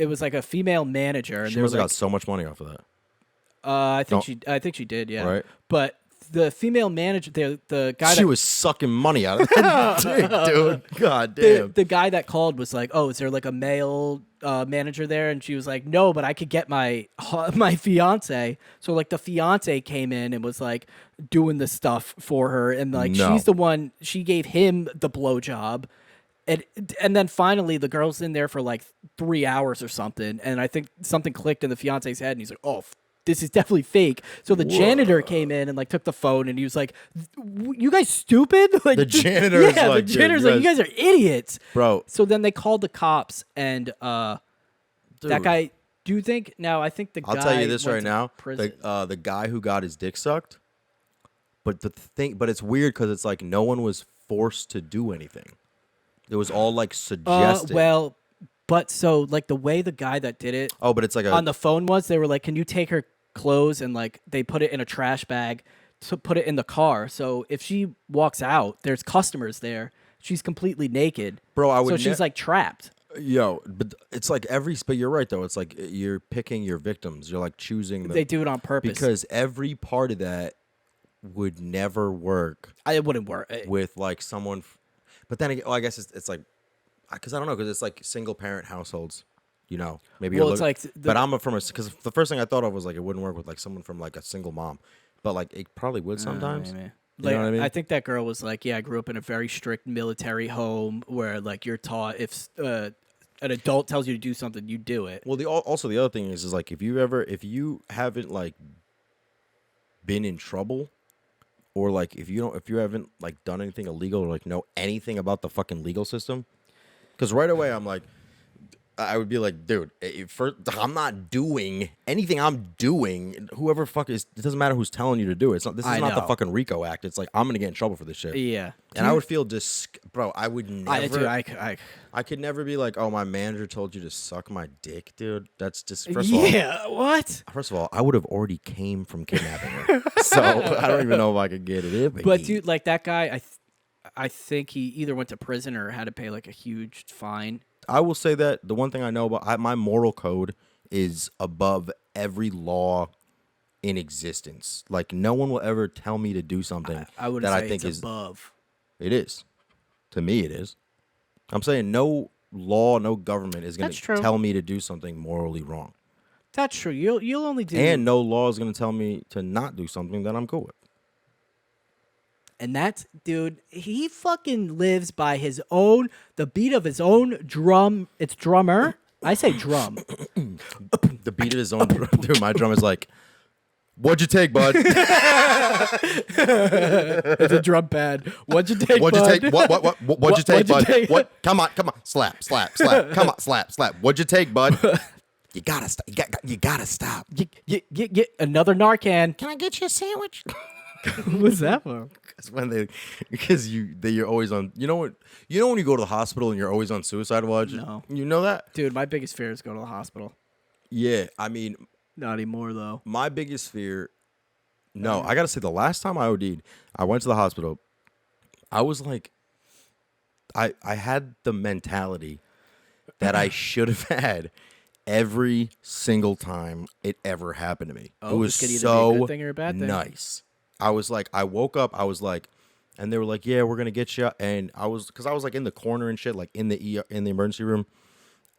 [SPEAKER 4] was like a female manager, and
[SPEAKER 1] She
[SPEAKER 4] they were
[SPEAKER 1] must have
[SPEAKER 4] like,
[SPEAKER 1] got so much money off of that.
[SPEAKER 4] I think she did, yeah.
[SPEAKER 1] Right.
[SPEAKER 4] But the female manager, the guy
[SPEAKER 1] She
[SPEAKER 4] that
[SPEAKER 1] was sucking money out of that dick, dude. God damn.
[SPEAKER 4] the guy that called was like, "Oh, is there like a male manager there?" And she was like, "No, but I could get my fiance." So like the fiance came in and was like doing the stuff for her, and like
[SPEAKER 1] No.
[SPEAKER 4] she's the one. She gave him the blowjob, and then finally the girl's in there for like 3 hours or something, and I think something clicked in the fiance's head, and he's like, "Oh." This is definitely fake. So the janitor came in and like took the phone, and he was like, "You guys stupid!" Like
[SPEAKER 1] The janitor is
[SPEAKER 4] yeah,
[SPEAKER 1] like,
[SPEAKER 4] the
[SPEAKER 1] dude,
[SPEAKER 4] janitor's
[SPEAKER 1] you
[SPEAKER 4] like, "You guys are idiots."
[SPEAKER 1] Bro.
[SPEAKER 4] So then they called the cops, and that
[SPEAKER 1] Dude.
[SPEAKER 4] guy. Do you think? Now I think the guy.
[SPEAKER 1] I'll tell you this
[SPEAKER 4] went
[SPEAKER 1] right
[SPEAKER 4] to
[SPEAKER 1] now.
[SPEAKER 4] Prison.
[SPEAKER 1] The guy who got his dick sucked. But but it's weird because it's like no one was forced to do anything. It was all like suggested.
[SPEAKER 4] Well, but so like the way the guy that did it
[SPEAKER 1] oh, but it's like
[SPEAKER 4] on the phone was, they were like, "Can you take her clothes?" And like they put it in a trash bag to put it in the car. So if she walks out, there's customers there. She's completely naked,
[SPEAKER 1] Bro, I would
[SPEAKER 4] So she's like trapped.
[SPEAKER 1] Yo, but it's like but you're right though. It's like you're picking your victims. You're like choosing.
[SPEAKER 4] They do it on purpose
[SPEAKER 1] because every part of that would never work.
[SPEAKER 4] It wouldn't work
[SPEAKER 1] with like someone. But then I guess it's like, because I don't know, because it's like single parent households. You know, maybe
[SPEAKER 4] Well,
[SPEAKER 1] you're
[SPEAKER 4] it's like
[SPEAKER 1] but I'm from because the first thing I thought of was like it wouldn't work with like someone from like a single mom, but like it probably would sometimes.
[SPEAKER 4] Maybe.
[SPEAKER 1] You know what I mean?
[SPEAKER 4] I think that girl was like, "Yeah, I grew up in a very strict military home where like you're taught if an adult tells you to do something, you do it."
[SPEAKER 1] Well, also the other thing is like if you haven't like been in trouble, or like if you haven't like done anything illegal or like know anything about the fucking legal system, because right away I'm like. I would be like, dude, I'm not doing anything. I'm doing whoever fuck is. It doesn't matter who's telling you to do it. It's not. This is not the
[SPEAKER 4] know.
[SPEAKER 1] fucking RICO Act. It's like I'm gonna get in trouble for this shit.
[SPEAKER 4] Yeah,
[SPEAKER 1] And I would feel bro. I would never. I could never be like, oh, my manager told you to suck my dick, dude. That's just first of all.
[SPEAKER 4] Yeah, what?
[SPEAKER 1] First of all, I would have already came from kidnapping her, so I don't even know if I could get it in.
[SPEAKER 4] But dude, like that guy, I think he either went to prison or had to pay like a huge fine.
[SPEAKER 1] I will say that the one thing I know about my moral code is above every law in existence. Like no one will ever tell me to do something
[SPEAKER 4] I would
[SPEAKER 1] that
[SPEAKER 4] say
[SPEAKER 1] I think
[SPEAKER 4] it's
[SPEAKER 1] is
[SPEAKER 4] above.
[SPEAKER 1] It is. To me, it is. I'm saying no law, no government is going
[SPEAKER 4] That's true.
[SPEAKER 1] to tell me to do something morally wrong,
[SPEAKER 4] That's true. You'll only do
[SPEAKER 1] and no law is going to tell me to not do something that I'm cool with.
[SPEAKER 4] And that's, dude, he fucking lives by the beat of his own drum. It's drummer. I say drum.
[SPEAKER 1] The beat of his own drum. Dude, my drum is like, what'd you take, bud?
[SPEAKER 4] It's a drum pad. What'd you take,
[SPEAKER 1] What'd you
[SPEAKER 4] bud?
[SPEAKER 1] take? What'd you take,
[SPEAKER 4] What'd you
[SPEAKER 1] bud?
[SPEAKER 4] take?
[SPEAKER 1] What? Come on. Slap. Come on, slap. What'd you take, bud? You gotta stop. You gotta stop.
[SPEAKER 4] Get another Narcan.
[SPEAKER 1] Can I get you a sandwich?
[SPEAKER 4] What's that for?
[SPEAKER 1] Because you're always on. You know what? You know when you go to the hospital and you're always on suicide watch.
[SPEAKER 4] No.
[SPEAKER 1] You know that,
[SPEAKER 4] Dude, my biggest fear is going to the hospital.
[SPEAKER 1] Yeah, I mean,
[SPEAKER 4] Not anymore, though.
[SPEAKER 1] my biggest fear. No, I gotta say, the last time I OD'd, I went to the hospital. I was like, I had the mentality that I should have had every single time it ever happened to me.
[SPEAKER 4] Oh,
[SPEAKER 1] it was
[SPEAKER 4] this could either be a
[SPEAKER 1] so
[SPEAKER 4] good thing or a bad thing.
[SPEAKER 1] nice. I was like, I woke up, I was like, and they were like, yeah, we're gonna get you. And because I was like in the corner and shit, like in the emergency room,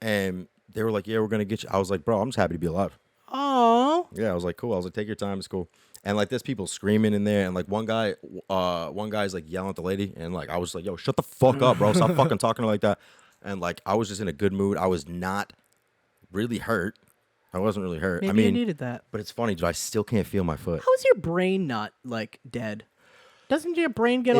[SPEAKER 1] and they were like, yeah, we're gonna get you. I was like, bro, I'm just happy to be alive.
[SPEAKER 4] Oh.
[SPEAKER 1] Yeah, I was like, cool. I was like, take your time, it's cool. And like, there's people screaming in there, and like one guy's like yelling at the lady, and like I was like, yo, shut the fuck up, bro. Stop fucking talking to her like that. And like I was just in a good mood. I was not really hurt. I wasn't really hurt.
[SPEAKER 4] Maybe
[SPEAKER 1] I mean,
[SPEAKER 4] you needed that.
[SPEAKER 1] but it's funny, dude. I still can't feel my foot.
[SPEAKER 4] How is your brain not, like, dead? Doesn't your brain get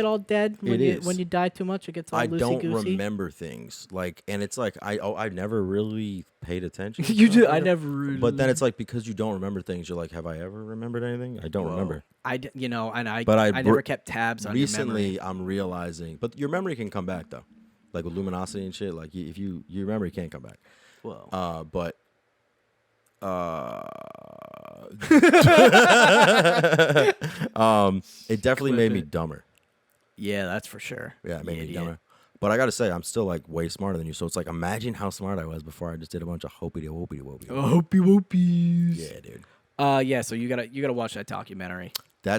[SPEAKER 4] all dead when you die too much? It gets all
[SPEAKER 1] I
[SPEAKER 4] loosey
[SPEAKER 1] don't
[SPEAKER 4] goosey.
[SPEAKER 1] remember things like, and it's like I never really paid attention. to
[SPEAKER 4] You
[SPEAKER 1] stuff
[SPEAKER 4] do.
[SPEAKER 1] like
[SPEAKER 4] I
[SPEAKER 1] that.
[SPEAKER 4] never. Really,
[SPEAKER 1] But then it's like because you don't remember things, you're like, have I ever remembered anything? I don't remember.
[SPEAKER 4] But I never kept tabs on your memory.
[SPEAKER 1] Recently, I'm realizing, but your memory can come back though, like with luminosity and shit. Like if your memory can't come back.
[SPEAKER 4] Whoa.
[SPEAKER 1] But it definitely made me dumber.
[SPEAKER 4] Yeah, that's for sure.
[SPEAKER 1] Yeah, it made me
[SPEAKER 4] idiot.
[SPEAKER 1] dumber. But I gotta say, I'm still like way smarter than you. So it's like, imagine how smart I was before I just did a bunch of hopey wopey wopey.
[SPEAKER 4] Hopey whoopies.
[SPEAKER 1] Yeah, dude.
[SPEAKER 4] Yeah. So you gotta watch that documentary.
[SPEAKER 1] I'm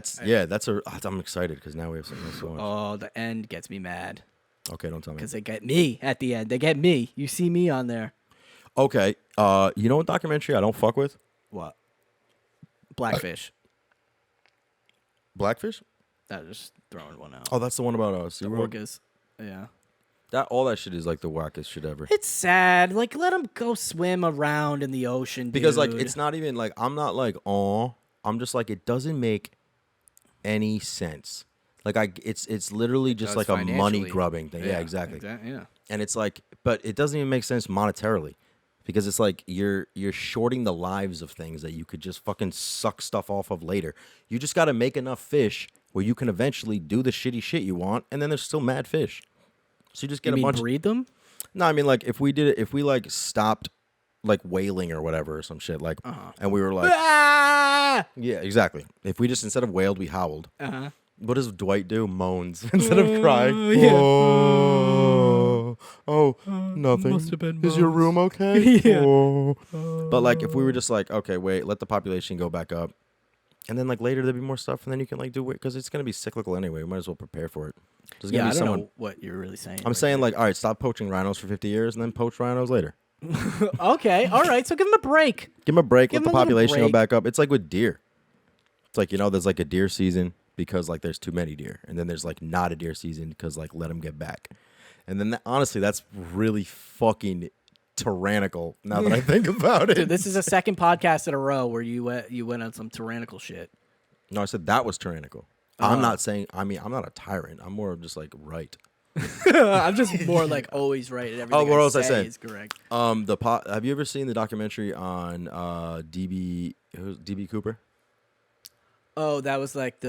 [SPEAKER 1] excited because now we have something else to watch.
[SPEAKER 4] Oh, the end gets me mad
[SPEAKER 1] Okay, don't tell me.
[SPEAKER 4] because they get me at the end. They get me. You see me on there.
[SPEAKER 1] Okay, you know what documentary I don't fuck with?
[SPEAKER 4] What? Blackfish.
[SPEAKER 1] Blackfish?
[SPEAKER 4] I'm just throwing one out.
[SPEAKER 1] Oh, that's the one about
[SPEAKER 4] the
[SPEAKER 1] SeaWorld?
[SPEAKER 4] orcas. Yeah.
[SPEAKER 1] All that shit is like the wackest shit ever.
[SPEAKER 4] It's sad. Like, let them go swim around in the ocean,
[SPEAKER 1] Because like
[SPEAKER 4] dude.
[SPEAKER 1] it's not even like I'm not like I'm just like it doesn't make any sense. Like it's literally just
[SPEAKER 4] does
[SPEAKER 1] like a money
[SPEAKER 4] financially.
[SPEAKER 1] grubbing thing. Yeah, exactly.
[SPEAKER 4] Yeah.
[SPEAKER 1] And it's like, but it doesn't even make sense monetarily, because it's like you're shorting the lives of things that you could just fucking suck stuff off of later. You just got to make enough fish where you can eventually do the shitty shit you want, and then there's still mad fish. So you just get
[SPEAKER 4] You
[SPEAKER 1] a
[SPEAKER 4] mean
[SPEAKER 1] bunch.
[SPEAKER 4] breed them?
[SPEAKER 1] No, I mean like if we did it, if we like stopped like whaling or whatever or some shit like, and we were like,
[SPEAKER 4] Ah!
[SPEAKER 1] yeah, exactly. If we just instead of wailed, we howled.
[SPEAKER 4] Uh-huh.
[SPEAKER 1] What does Dwight do? Moans instead of crying.
[SPEAKER 4] yeah.
[SPEAKER 1] Oh, nothing.
[SPEAKER 4] must have been
[SPEAKER 1] Is your
[SPEAKER 4] moans.
[SPEAKER 1] room okay?
[SPEAKER 4] Yeah.
[SPEAKER 1] Oh. But like, if we were just like, okay, wait, let the population go back up, and then like later there'd be more stuff, and then you can like do it because it's gonna be cyclical anyway. We might as well prepare for it. There's gonna
[SPEAKER 4] Yeah,
[SPEAKER 1] be
[SPEAKER 4] I don't
[SPEAKER 1] someone.
[SPEAKER 4] know what you're really saying.
[SPEAKER 1] I'm saying like, all right, stop poaching rhinos for 50 years, and then poach rhinos later.
[SPEAKER 4] Okay, all right. So give them a break.
[SPEAKER 1] Give them a break.
[SPEAKER 4] Give
[SPEAKER 1] Let the
[SPEAKER 4] 'em a little
[SPEAKER 1] population go
[SPEAKER 4] break.
[SPEAKER 1] back up. It's like with deer. It's like, there's like a deer season because like there's too many deer, and then there's like not a deer season because like let them get back. And then honestly, that's really fucking tyrannical. Now that I think about it,
[SPEAKER 4] Dude, this is a second podcast in a row where you went on some tyrannical shit.
[SPEAKER 1] No, I said that was tyrannical. I'm not saying. I mean, I'm not a tyrant. I'm more of just like right.
[SPEAKER 4] I'm just more like always right. And everything
[SPEAKER 1] what else I
[SPEAKER 4] say
[SPEAKER 1] said?
[SPEAKER 4] is correct.
[SPEAKER 1] Have you ever seen the documentary on DB Cooper?
[SPEAKER 4] Oh, that was like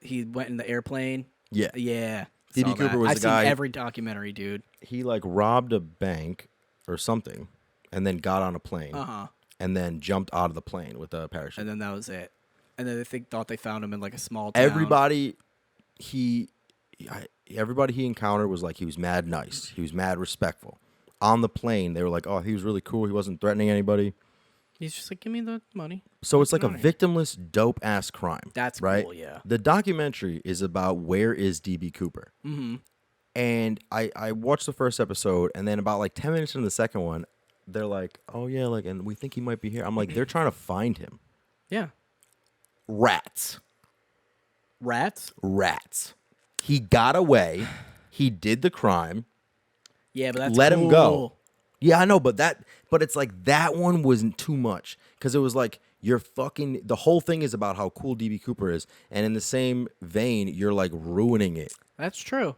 [SPEAKER 4] he went in the airplane.
[SPEAKER 1] Yeah.
[SPEAKER 4] Yeah.
[SPEAKER 1] D.B.
[SPEAKER 4] saw
[SPEAKER 1] Cooper
[SPEAKER 4] that.
[SPEAKER 1] was
[SPEAKER 4] I've
[SPEAKER 1] the
[SPEAKER 4] seen
[SPEAKER 1] guy-
[SPEAKER 4] every documentary, dude.
[SPEAKER 1] He like robbed a bank or something, and then got on a plane, and then jumped out of the plane with a parachute.
[SPEAKER 4] And then that was it. And then they thought they found him in like a small town.
[SPEAKER 1] Everybody he encountered was like he was mad nice. He was mad respectful. On the plane, they were like, "Oh, he was really cool. He wasn't threatening anybody."
[SPEAKER 4] He's just like, give me the money.
[SPEAKER 1] So it's like a victimless, dope ass crime.
[SPEAKER 4] That's
[SPEAKER 1] right.
[SPEAKER 4] cool, yeah.
[SPEAKER 1] The documentary is about where is DB Cooper, and I watched the first episode, and then about like 10 minutes into the second one, they're like, "Oh yeah, like, and we think he might be here." I'm like, they're trying to find him.
[SPEAKER 4] Yeah.
[SPEAKER 1] Rats.
[SPEAKER 4] Rats?
[SPEAKER 1] He got away. He did the crime.
[SPEAKER 4] Yeah, but that's
[SPEAKER 1] Let him go.
[SPEAKER 4] cool.
[SPEAKER 1] Yeah, I know, but it's like that one wasn't too much because it was like the whole thing is about how cool DB Cooper is, and in the same vein, you're like ruining it.
[SPEAKER 4] That's true.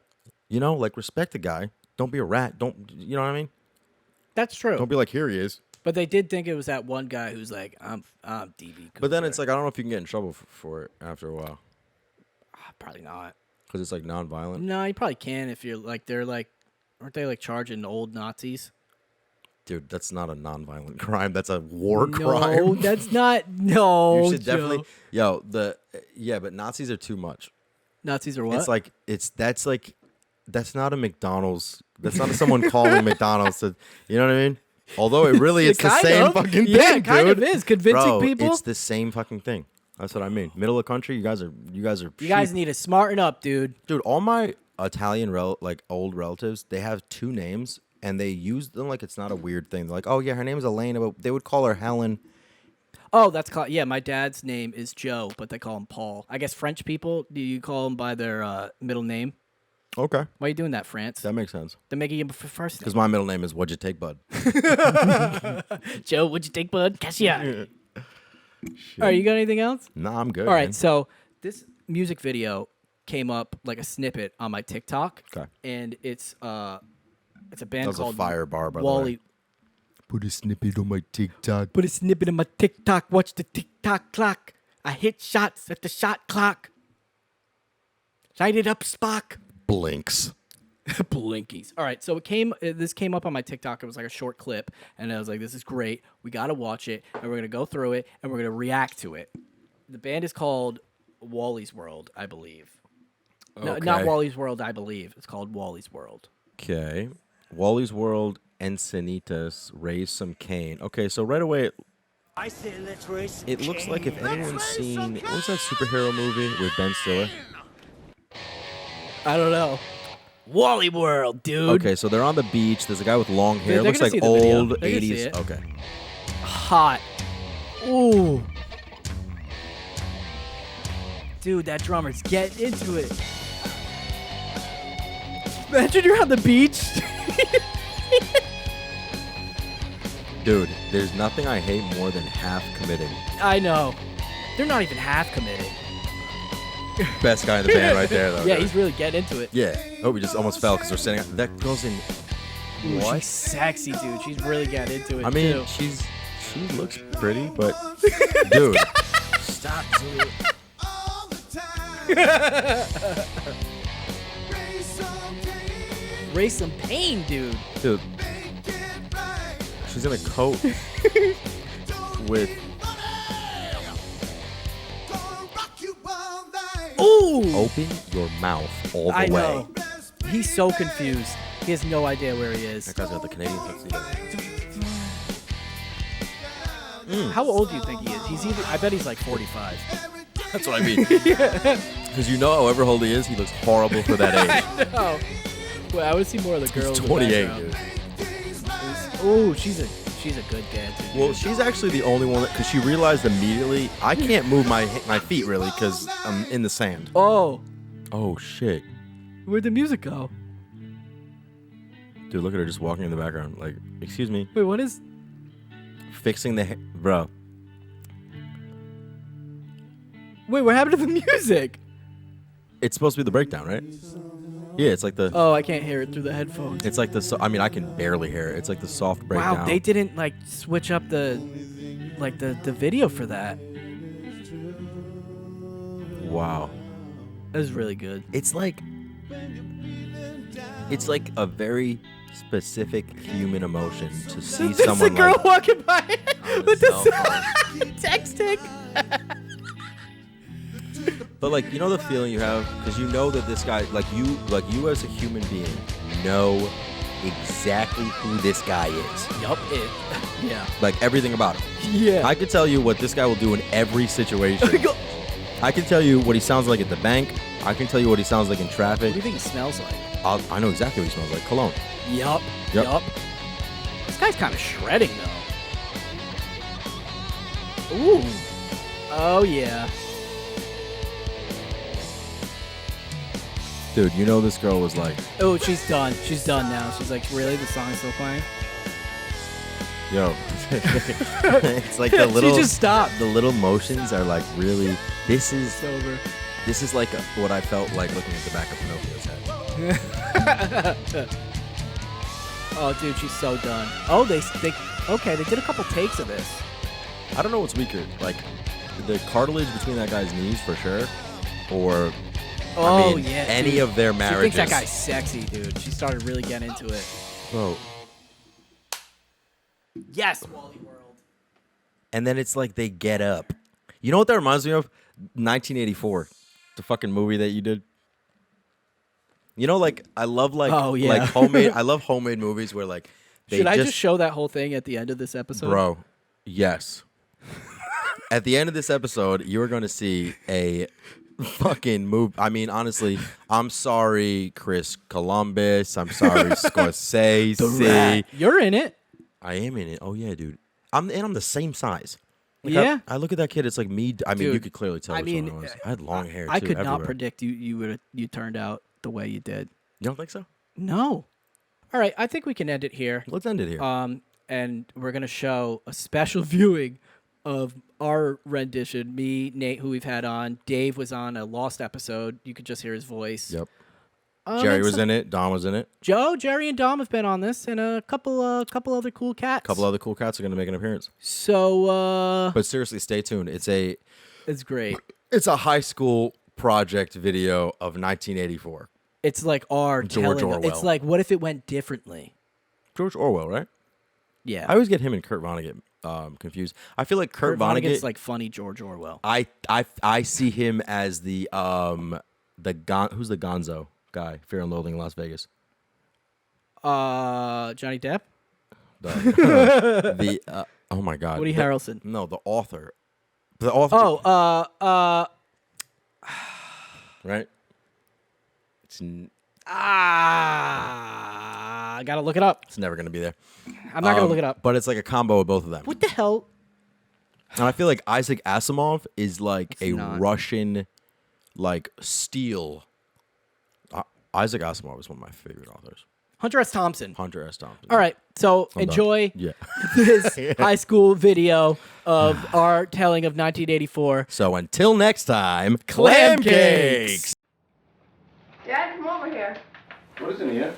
[SPEAKER 1] Like respect the guy. Don't be a rat. You know what I mean?
[SPEAKER 4] That's true.
[SPEAKER 1] Don't be like, here he is.
[SPEAKER 4] But they did think it was that one guy who's like, I'm DB Cooper.
[SPEAKER 1] But then it's like I don't know if you can get in trouble for it after a while
[SPEAKER 4] Probably not.
[SPEAKER 1] because it's like nonviolent.
[SPEAKER 4] No, you probably can if you're like, aren't they like charging old Nazis?
[SPEAKER 1] Dude, that's not a nonviolent crime. That's a war
[SPEAKER 4] No,
[SPEAKER 1] crime.
[SPEAKER 4] that's not. No,
[SPEAKER 1] You should definitely.
[SPEAKER 4] Joe.
[SPEAKER 1] But Nazis are too much.
[SPEAKER 4] Nazis are what?
[SPEAKER 1] It's like that's not a McDonald's. That's not someone calling McDonald's to. You know what I mean? Although it really it's the
[SPEAKER 4] Kind
[SPEAKER 1] same
[SPEAKER 4] of.
[SPEAKER 1] fucking thing,
[SPEAKER 4] Yeah,
[SPEAKER 1] dude.
[SPEAKER 4] kind of is. Convincing
[SPEAKER 1] Bro,
[SPEAKER 4] people.
[SPEAKER 1] It's the same fucking thing. That's what I mean. Middle of the country, you guys are.
[SPEAKER 4] You guys
[SPEAKER 1] cheap.
[SPEAKER 4] need to smarten up, dude.
[SPEAKER 1] Dude, all my Italian old relatives, they have two names and they use them like it's not a weird thing. They're like, oh yeah, her name's Elena, but they would call her Helen.
[SPEAKER 4] Oh, that's called. Yeah, my dad's name is Joe, but they call him Paul. I guess French people, do you call them by their middle name?
[SPEAKER 1] Okay,
[SPEAKER 4] Why are you doing that, France?
[SPEAKER 1] that makes sense.
[SPEAKER 4] They're making him first name.
[SPEAKER 1] Because my middle name is What'd You Take, Bud?
[SPEAKER 4] Joe, would you take bud? Cassia. All right, you got anything else?
[SPEAKER 1] Nah, I'm good.
[SPEAKER 4] All right,
[SPEAKER 1] man.
[SPEAKER 4] so this music video came up like a snippet on my TikTok.
[SPEAKER 1] Okay.
[SPEAKER 4] And it's a band
[SPEAKER 1] That was a
[SPEAKER 4] called
[SPEAKER 1] fire bar, by the way.
[SPEAKER 4] Wally.
[SPEAKER 1] Put a snippet on my TikTok.
[SPEAKER 4] Put a snippet in my TikTok. Watch the TikTok clock. I hit shots at the shot clock. Light it up, Spock.
[SPEAKER 1] Blinks.
[SPEAKER 4] Blinkies. All right, so this came up on my TikTok. It was like a short clip, and I was like, "This is great. We got to watch it, and we're gonna go through it, and we're gonna react to it." The band is called Wally's World, I believe. No, not
[SPEAKER 1] Okay.
[SPEAKER 4] Wally's World, I believe. It's called Wally's World.
[SPEAKER 1] Okay. Wally's World, Encinitas, Raise Some Cane. Okay, so right away, it looks like if anyone's seen, what was that superhero movie with Ben Stiller?
[SPEAKER 4] I don't know. Wally World, dude.
[SPEAKER 1] Okay, so they're on the beach. There's a guy with long hair.
[SPEAKER 4] They're
[SPEAKER 1] Looks
[SPEAKER 4] gonna
[SPEAKER 1] like
[SPEAKER 4] see the video.
[SPEAKER 1] old
[SPEAKER 4] They're gonna see
[SPEAKER 1] 80s.
[SPEAKER 4] it.
[SPEAKER 1] Okay.
[SPEAKER 4] Hot. Ooh. Dude, that drummer's getting into it. Imagine you're on the beach.
[SPEAKER 1] Dude, there's nothing I hate more than half committing.
[SPEAKER 4] I know. They're not even half committed.
[SPEAKER 1] Best guy in the band right there, though.
[SPEAKER 4] Yeah,
[SPEAKER 1] dude.
[SPEAKER 4] he's really getting into it.
[SPEAKER 1] Yeah. Oh, we just almost fell because we're sitting. That girl's in.
[SPEAKER 4] Ooh,
[SPEAKER 1] What?
[SPEAKER 4] she's sexy, dude. She's really getting into it,
[SPEAKER 1] I mean,
[SPEAKER 4] too.
[SPEAKER 1] she looks pretty, but dude, stop. Dude.
[SPEAKER 4] Raise some pain, dude.
[SPEAKER 1] Dude, she's in a coat with.
[SPEAKER 4] Ooh.
[SPEAKER 1] Open your mouth all the
[SPEAKER 4] I
[SPEAKER 1] way.
[SPEAKER 4] know. He's so confused. He has no idea where he is.
[SPEAKER 1] That guy's got the Canadian tuxedo.
[SPEAKER 4] How old do you think he is? He's either. I bet he's like 45.
[SPEAKER 1] That's what I mean. Because you know, however old he is, he looks horrible for that age.
[SPEAKER 4] Oh. Well, I would see more of the girls.
[SPEAKER 1] He's
[SPEAKER 4] in the
[SPEAKER 1] 28,
[SPEAKER 4] background.
[SPEAKER 1] dude.
[SPEAKER 4] Ooh, she's a good dancer. Dude.
[SPEAKER 1] Well, she's actually the only one because she realized immediately I can't move my feet really because I'm in the sand.
[SPEAKER 4] Oh,
[SPEAKER 1] Oh shit,
[SPEAKER 4] where'd the music go?
[SPEAKER 1] dude! Look at her just walking in the background. Like, excuse me,
[SPEAKER 4] Wait, what is?
[SPEAKER 1] fixing the bro.
[SPEAKER 4] Wait, what happened to the music?
[SPEAKER 1] It's supposed to be the breakdown, right? Yeah, it's like the.
[SPEAKER 4] Oh, I can't hear it through the headphones.
[SPEAKER 1] It's like the. I mean, I can barely hear it. It's like the soft breakdown.
[SPEAKER 4] Wow, they didn't like switch up the video for that.
[SPEAKER 1] Wow.
[SPEAKER 4] That was really good.
[SPEAKER 1] It's like a very specific human emotion to see
[SPEAKER 4] There's
[SPEAKER 1] someone
[SPEAKER 4] a girl
[SPEAKER 1] like
[SPEAKER 4] walking by with
[SPEAKER 1] cell
[SPEAKER 4] the texting.
[SPEAKER 1] But like, you know the feeling you have because you know that this guy, like you as a human being, know exactly who this guy is.
[SPEAKER 4] Yup. Yeah.
[SPEAKER 1] Like everything about him.
[SPEAKER 4] Yeah.
[SPEAKER 1] I could tell you what this guy will do in every situation. I can tell you what he sounds like at the bank. I can tell you what he sounds like in
[SPEAKER 4] What
[SPEAKER 1] traffic.
[SPEAKER 4] do you think he smells like?
[SPEAKER 1] I know exactly what he smells like. Cologne.
[SPEAKER 4] Yup.
[SPEAKER 1] Yep.
[SPEAKER 4] Yup. This guy's kind of shredding though. Ooh. Oh yeah.
[SPEAKER 1] Dude, you know this girl was like,
[SPEAKER 4] Oh, she's done. She's done now. She's like, really? The song's still playing?
[SPEAKER 1] yo. It's like the little.
[SPEAKER 4] She just stopped.
[SPEAKER 1] The little motions are like really. This is
[SPEAKER 4] It's over.
[SPEAKER 1] like what I felt like looking at the back of Pinocchio's head.
[SPEAKER 4] Oh, dude, she's so done. Oh, they did a couple takes of this.
[SPEAKER 1] I don't know what's weaker, like the cartilage between that guy's knees for sure, or
[SPEAKER 4] Oh,
[SPEAKER 1] I mean,
[SPEAKER 4] yeah.
[SPEAKER 1] any
[SPEAKER 4] dude.
[SPEAKER 1] of their
[SPEAKER 4] She
[SPEAKER 1] marriages.
[SPEAKER 4] thinks that guy's sexy, dude. She started really getting into it.
[SPEAKER 1] Bro.
[SPEAKER 4] Yes, Wally World.
[SPEAKER 1] And then it's like they get up. You know what that reminds me of? 1984, the fucking movie that you did. You know, like I love like
[SPEAKER 4] Oh, yeah.
[SPEAKER 1] like homemade. I love homemade movies where like they
[SPEAKER 4] Should I just show that whole thing at the end of this episode?
[SPEAKER 1] Bro, yes. At the end of this episode, you are going to see a fucking move. I mean, honestly, I'm sorry, Chris Columbus. I'm sorry, Scorsese.
[SPEAKER 4] You're in it.
[SPEAKER 1] I am in it. Oh yeah, dude. I'm the same size. Like,
[SPEAKER 4] Yeah.
[SPEAKER 1] I look at that kid. It's like me. I mean, you
[SPEAKER 4] Dude,
[SPEAKER 1] could clearly tell.
[SPEAKER 4] I
[SPEAKER 1] which one
[SPEAKER 4] mean,
[SPEAKER 1] I was. I had long hair.
[SPEAKER 4] I
[SPEAKER 1] too,
[SPEAKER 4] could not
[SPEAKER 1] everywhere.
[SPEAKER 4] predict you turned out the way you did.
[SPEAKER 1] You don't think so?
[SPEAKER 4] No. All right, I think we can end it here.
[SPEAKER 1] Let's end it here.
[SPEAKER 4] And we're gonna show a special viewing of our rendition, me, Nate, who we've had on, Dave was on a lost episode. You could just hear his voice.
[SPEAKER 1] Yep. Jerry
[SPEAKER 4] and
[SPEAKER 1] was in it. Dom was in it.
[SPEAKER 4] Joe, Jerry, and Dom have been on this, and a couple other cool cats.
[SPEAKER 1] A couple other cool cats are going to make an appearance.
[SPEAKER 4] So,
[SPEAKER 1] But seriously, stay tuned.
[SPEAKER 4] it's great.
[SPEAKER 1] It's a high school project video of 1984.
[SPEAKER 4] It's like our
[SPEAKER 1] George
[SPEAKER 4] telling.
[SPEAKER 1] Orwell.
[SPEAKER 4] It's like, what if it went differently?
[SPEAKER 1] George Orwell, right?
[SPEAKER 4] Yeah.
[SPEAKER 1] I always get him and Kurt Vonnegut confused. I feel like Kurt Vonnegut.
[SPEAKER 4] like funny George Orwell.
[SPEAKER 1] I see him as the who's the Gonzo guy? Fear and Loathing in Las Vegas.
[SPEAKER 4] Johnny Depp.
[SPEAKER 1] Oh my God.
[SPEAKER 4] Woody Harrelson.
[SPEAKER 1] No, the author. The author.
[SPEAKER 4] Oh,
[SPEAKER 1] right.
[SPEAKER 4] I gotta look it up.
[SPEAKER 1] It's never gonna be there.
[SPEAKER 4] I'm not gonna look it up.
[SPEAKER 1] But it's like a combo of both of them.
[SPEAKER 4] What the hell?
[SPEAKER 1] And I feel like Isaac Asimov is like a
[SPEAKER 4] not.
[SPEAKER 1] Russian, like steel. Isaac Asimov is one of my favorite authors.
[SPEAKER 4] Hunter S. Thompson.
[SPEAKER 1] Hunter S. Thompson.
[SPEAKER 4] All right, so
[SPEAKER 1] I'm done.
[SPEAKER 4] enjoy
[SPEAKER 1] Yeah.
[SPEAKER 4] this high school video of our telling of 1984.
[SPEAKER 1] So until next time, Clam Cakes.
[SPEAKER 9] Dad, come over here.
[SPEAKER 8] What is in here?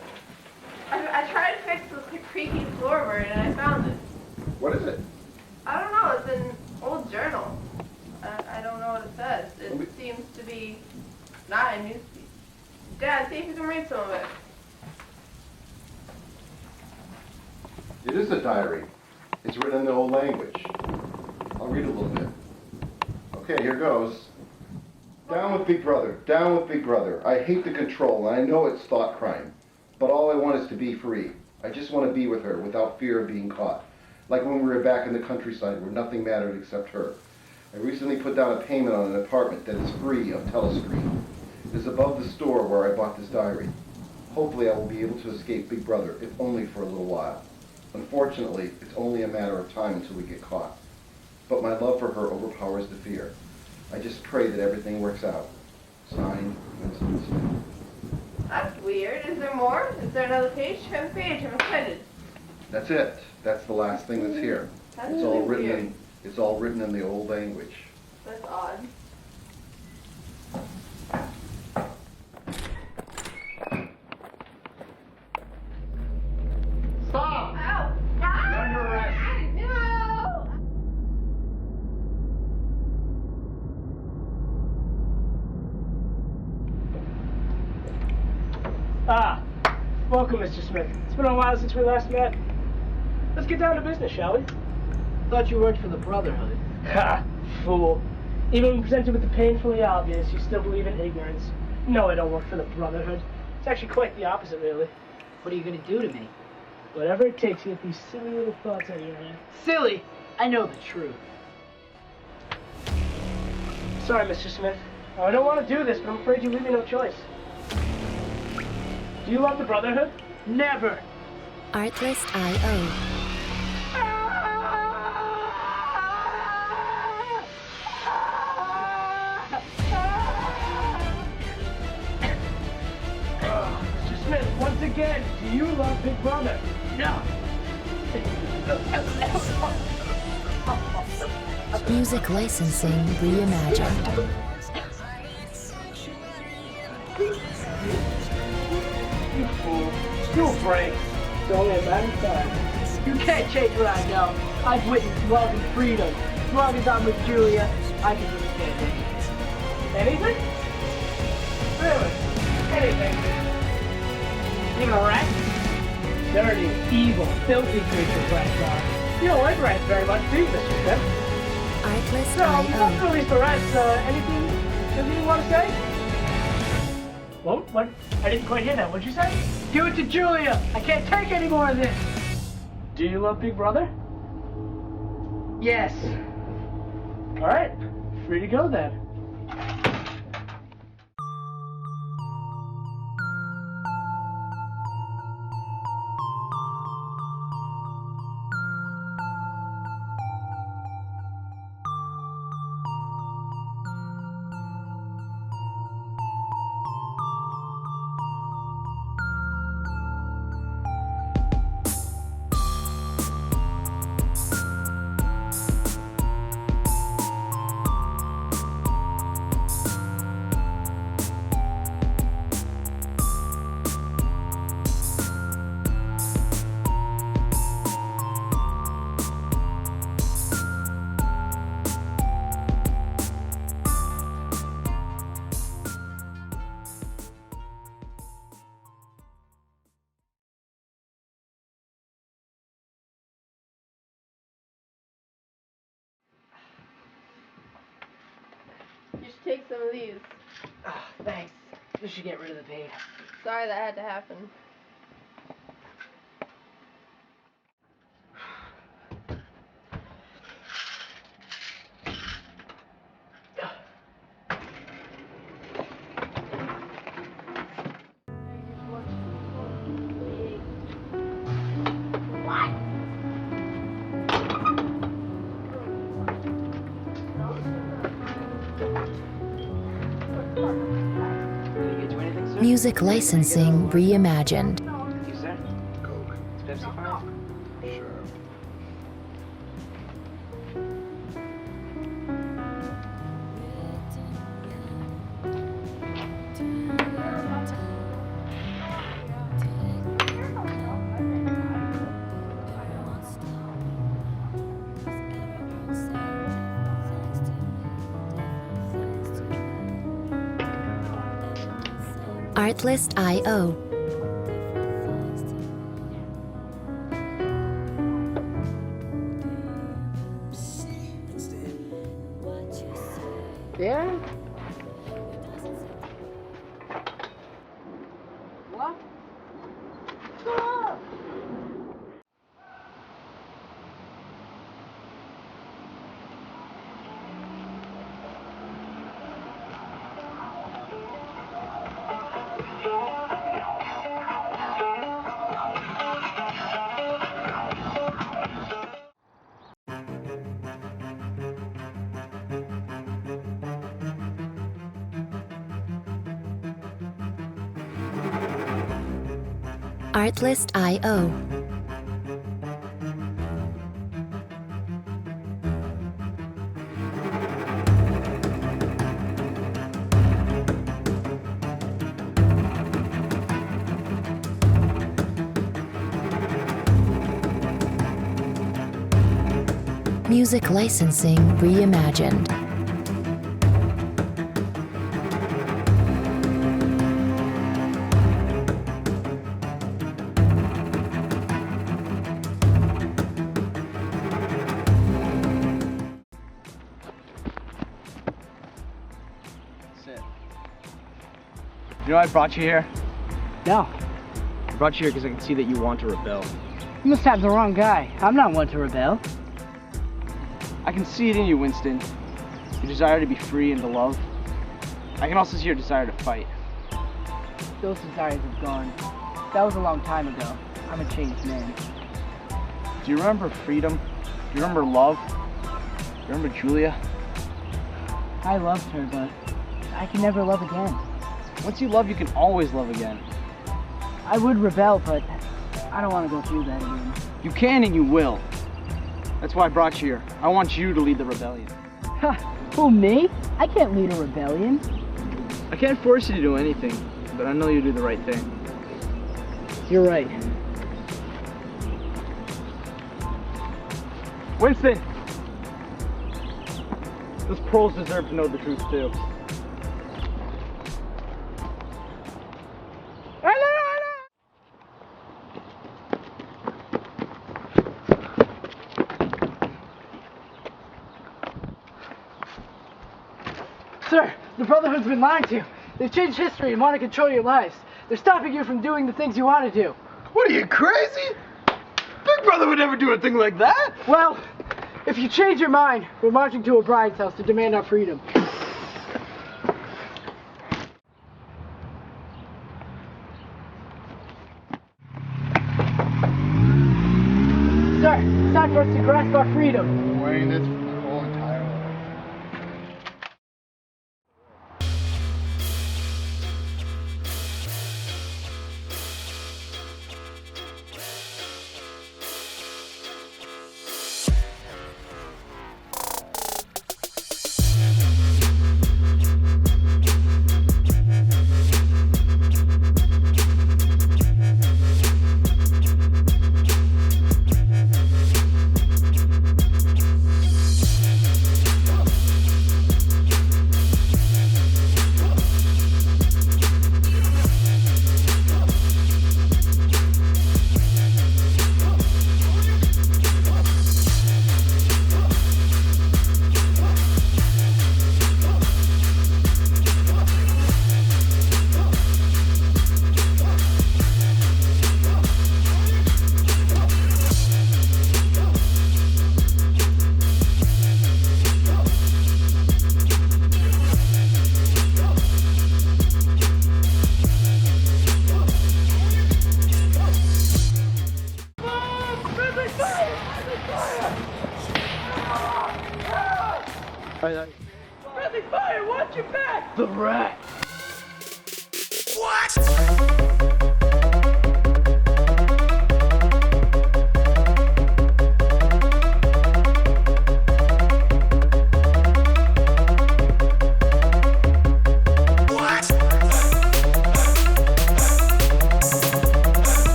[SPEAKER 9] I tried to fix the creaky floorboard and I found it.
[SPEAKER 8] What is it?
[SPEAKER 9] I don't know. It's an old journal. I don't know what it says. It seems to be not a newspaper. Dad, see if you can read some of it.
[SPEAKER 3] It is a diary. It's written in the old language. I'll read a little bit. Okay, here goes. Down with Big Brother. Down with Big Brother. I hate the control, and I know it's thought crime. But all I want is to be free. I just want to be with her without fear of being caught. Like when we were back in the countryside where nothing mattered except her. I recently put down a payment on an apartment that is free of telescreen. It is above the store where I bought this diary. Hopefully I will be able to escape Big Brother, if only for a little while. Unfortunately, it's only a matter of time until we get caught. But my love for her overpowers the fear. I just pray that everything works out. Signed, Winston Smith.
[SPEAKER 9] That's weird. Is there more? Is there another page? Turn the page. I'm excited.
[SPEAKER 3] That's it. That's the last thing that's here.
[SPEAKER 9] That's
[SPEAKER 3] It's all
[SPEAKER 9] really
[SPEAKER 3] written
[SPEAKER 9] weird.
[SPEAKER 3] in it's all written in the old language.
[SPEAKER 9] That's odd.
[SPEAKER 3] Stop!
[SPEAKER 9] Ow!
[SPEAKER 3] You're under arrest.
[SPEAKER 9] No!
[SPEAKER 2] Welcome, Mr. Smith. It's been a while since we last met. Let's get down to business, shall we?
[SPEAKER 4] Thought you worked for the Brotherhood.
[SPEAKER 2] Ha! Fool. Even when presented with the painfully obvious, you still believe in ignorance. No, I don't work for the Brotherhood. It's actually quite the opposite, really.
[SPEAKER 10] What are you gonna do to me?
[SPEAKER 2] Whatever it takes to get these silly little thoughts out of your head.
[SPEAKER 10] Silly! I know the truth.
[SPEAKER 2] Sorry, Mr. Smith. I don't want to do this, but I'm afraid you leave me no choice. Do you love the Brotherhood?
[SPEAKER 10] Never!
[SPEAKER 11] Artlist.io.
[SPEAKER 2] Mr. Smith, once again, do you love Big Brother?
[SPEAKER 10] No!
[SPEAKER 11] Music licensing reimagined.
[SPEAKER 2] You fool. You'll break. It's only a matter of time.
[SPEAKER 10] You can't change what I know. I've witnessed love and freedom. As long as I'm with Julia, I can withstand anything.
[SPEAKER 2] Anything? Really? Anything? Even a rat? Dirty, evil, filthy creatures rats are. You don't like rats very much, do you, Mr. Smith? No, not
[SPEAKER 11] Artlist.io.
[SPEAKER 2] release the rats. Anything you want to say? What? I didn't quite hear that. What'd you say?
[SPEAKER 10] Give it to Julia! I can't take any more of this!
[SPEAKER 2] Do you love Big Brother?
[SPEAKER 10] Yes.
[SPEAKER 2] All right. Free to go then.
[SPEAKER 9] You should take some of these.
[SPEAKER 10] Thanks. This should get rid of the pain.
[SPEAKER 9] Sorry that had to happen.
[SPEAKER 11] Music licensing reimagined.
[SPEAKER 8] You, sir? Coke. It's Pepsi 5?
[SPEAKER 3] Sure.
[SPEAKER 11] Artlist.io.
[SPEAKER 10] Yeah? What? Stop!
[SPEAKER 11] Artlist.io. Music licensing reimagined.
[SPEAKER 8] Sit. You know why I brought you here?
[SPEAKER 10] No.
[SPEAKER 8] I brought you here because I can see that you want to rebel.
[SPEAKER 10] You must have the wrong guy. I'm not one to rebel.
[SPEAKER 8] I can see it in you, Winston. Your desire to be free and to love. I can also see your desire to fight.
[SPEAKER 10] Those desires have gone. That was a long time ago. I'm a changed man.
[SPEAKER 8] Do you remember freedom? Do you remember love? Do you remember Julia?
[SPEAKER 10] I loved her, but I can never love again.
[SPEAKER 8] Once you love, you can always love again.
[SPEAKER 10] I would rebel, but I don't want to go through that again.
[SPEAKER 8] You can and you will. That's why I brought you here. I want you to lead the rebellion.
[SPEAKER 10] Ha! Who, me? I can't lead a rebellion.
[SPEAKER 8] I can't force you to do anything, but I know you do the right thing.
[SPEAKER 10] You're right.
[SPEAKER 8] Winston! Those pearls deserve to know the truth too.
[SPEAKER 10] Sir, the Brotherhood's been lying to you. They've changed history and want to control your lives. They're stopping you from doing the things you want to do.
[SPEAKER 12] What are you, crazy? Big Brother would never do a thing like that.
[SPEAKER 10] Well, if you change your mind, we're marching to O'Brien's house to demand our freedom. Sir, it's time for us to grasp our freedom.
[SPEAKER 3] Wayne, that's my whole entire life.
[SPEAKER 2] Friendly fire! Watch your back! The rat!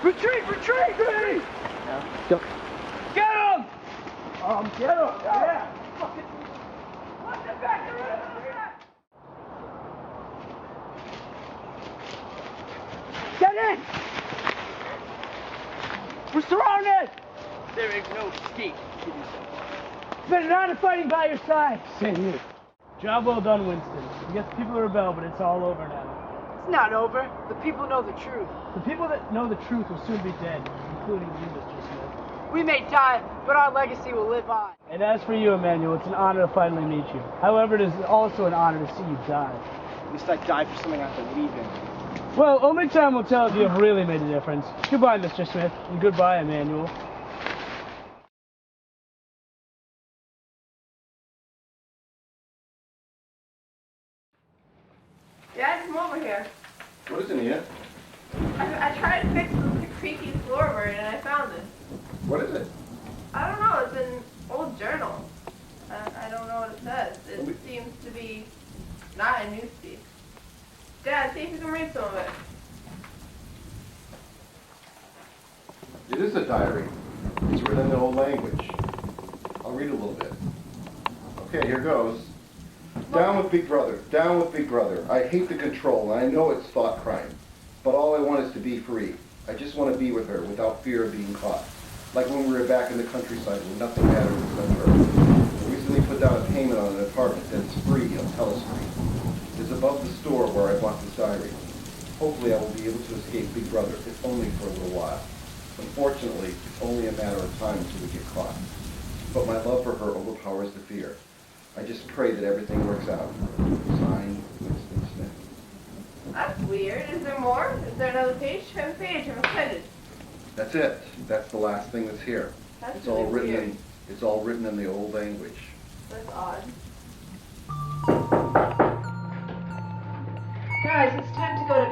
[SPEAKER 2] Retreat! Retreat! Retreat!
[SPEAKER 8] Go.
[SPEAKER 2] Get him! Get him! Yeah! Fucking... Watch it back! You're right on the back! Get in! We're surrounded!
[SPEAKER 8] There is no escape.
[SPEAKER 2] It's been an honor fighting by your side. Same here. Job well done, Winston. You get the people to rebel, but it's all over now.
[SPEAKER 10] It's not over. The people know the truth.
[SPEAKER 2] The people that know the truth will soon be dead, including you, Mr. Smith.
[SPEAKER 10] We may die, but our legacy will live on.
[SPEAKER 2] And as for you, Emmanuel, it's an honor to finally meet you. However, it is also an honor to see you die.
[SPEAKER 8] At least I died for something I believe in.
[SPEAKER 2] Well, only time will tell if you have really made a difference. Goodbye, Mr. Smith, and goodbye, Emmanuel.
[SPEAKER 9] Dad, come over here.
[SPEAKER 3] What is in here?
[SPEAKER 9] I tried to fix the creaky floorboard and I found this.
[SPEAKER 3] What is it?
[SPEAKER 9] I don't know, it's an old journal. I don't know what it says. It seems to be not a newspeak. Dad, see if you can read some of it.
[SPEAKER 3] It is a diary. It's written in the old language. I'll read a little bit. Okay, here goes. Down with Big Brother. Down with Big Brother. I hate the control, and I know it's thought crime. But all I want is to be free. I just want to be with her without fear of being caught. Like when we were back in the countryside when nothing mattered except her. I recently put down a payment on an apartment that's free on Tell Street. It's above the store where I bought this diary. Hopefully I will be able to escape Big Brother, if only for a little while. Unfortunately, it's only a matter of time until we get caught. But my love for her overpowers the fear. I just pray that everything works out. Signed, Winston Smith.
[SPEAKER 9] That's weird. Is there more? Is there another page? Turn the page. I'm excited.
[SPEAKER 3] That's it. That's the last thing that's here.
[SPEAKER 9] That's
[SPEAKER 3] It's
[SPEAKER 9] really
[SPEAKER 3] all written
[SPEAKER 9] weird.
[SPEAKER 3] in. It's all written in the old language.
[SPEAKER 9] That's odd.
[SPEAKER 13] Guys, it's time to go to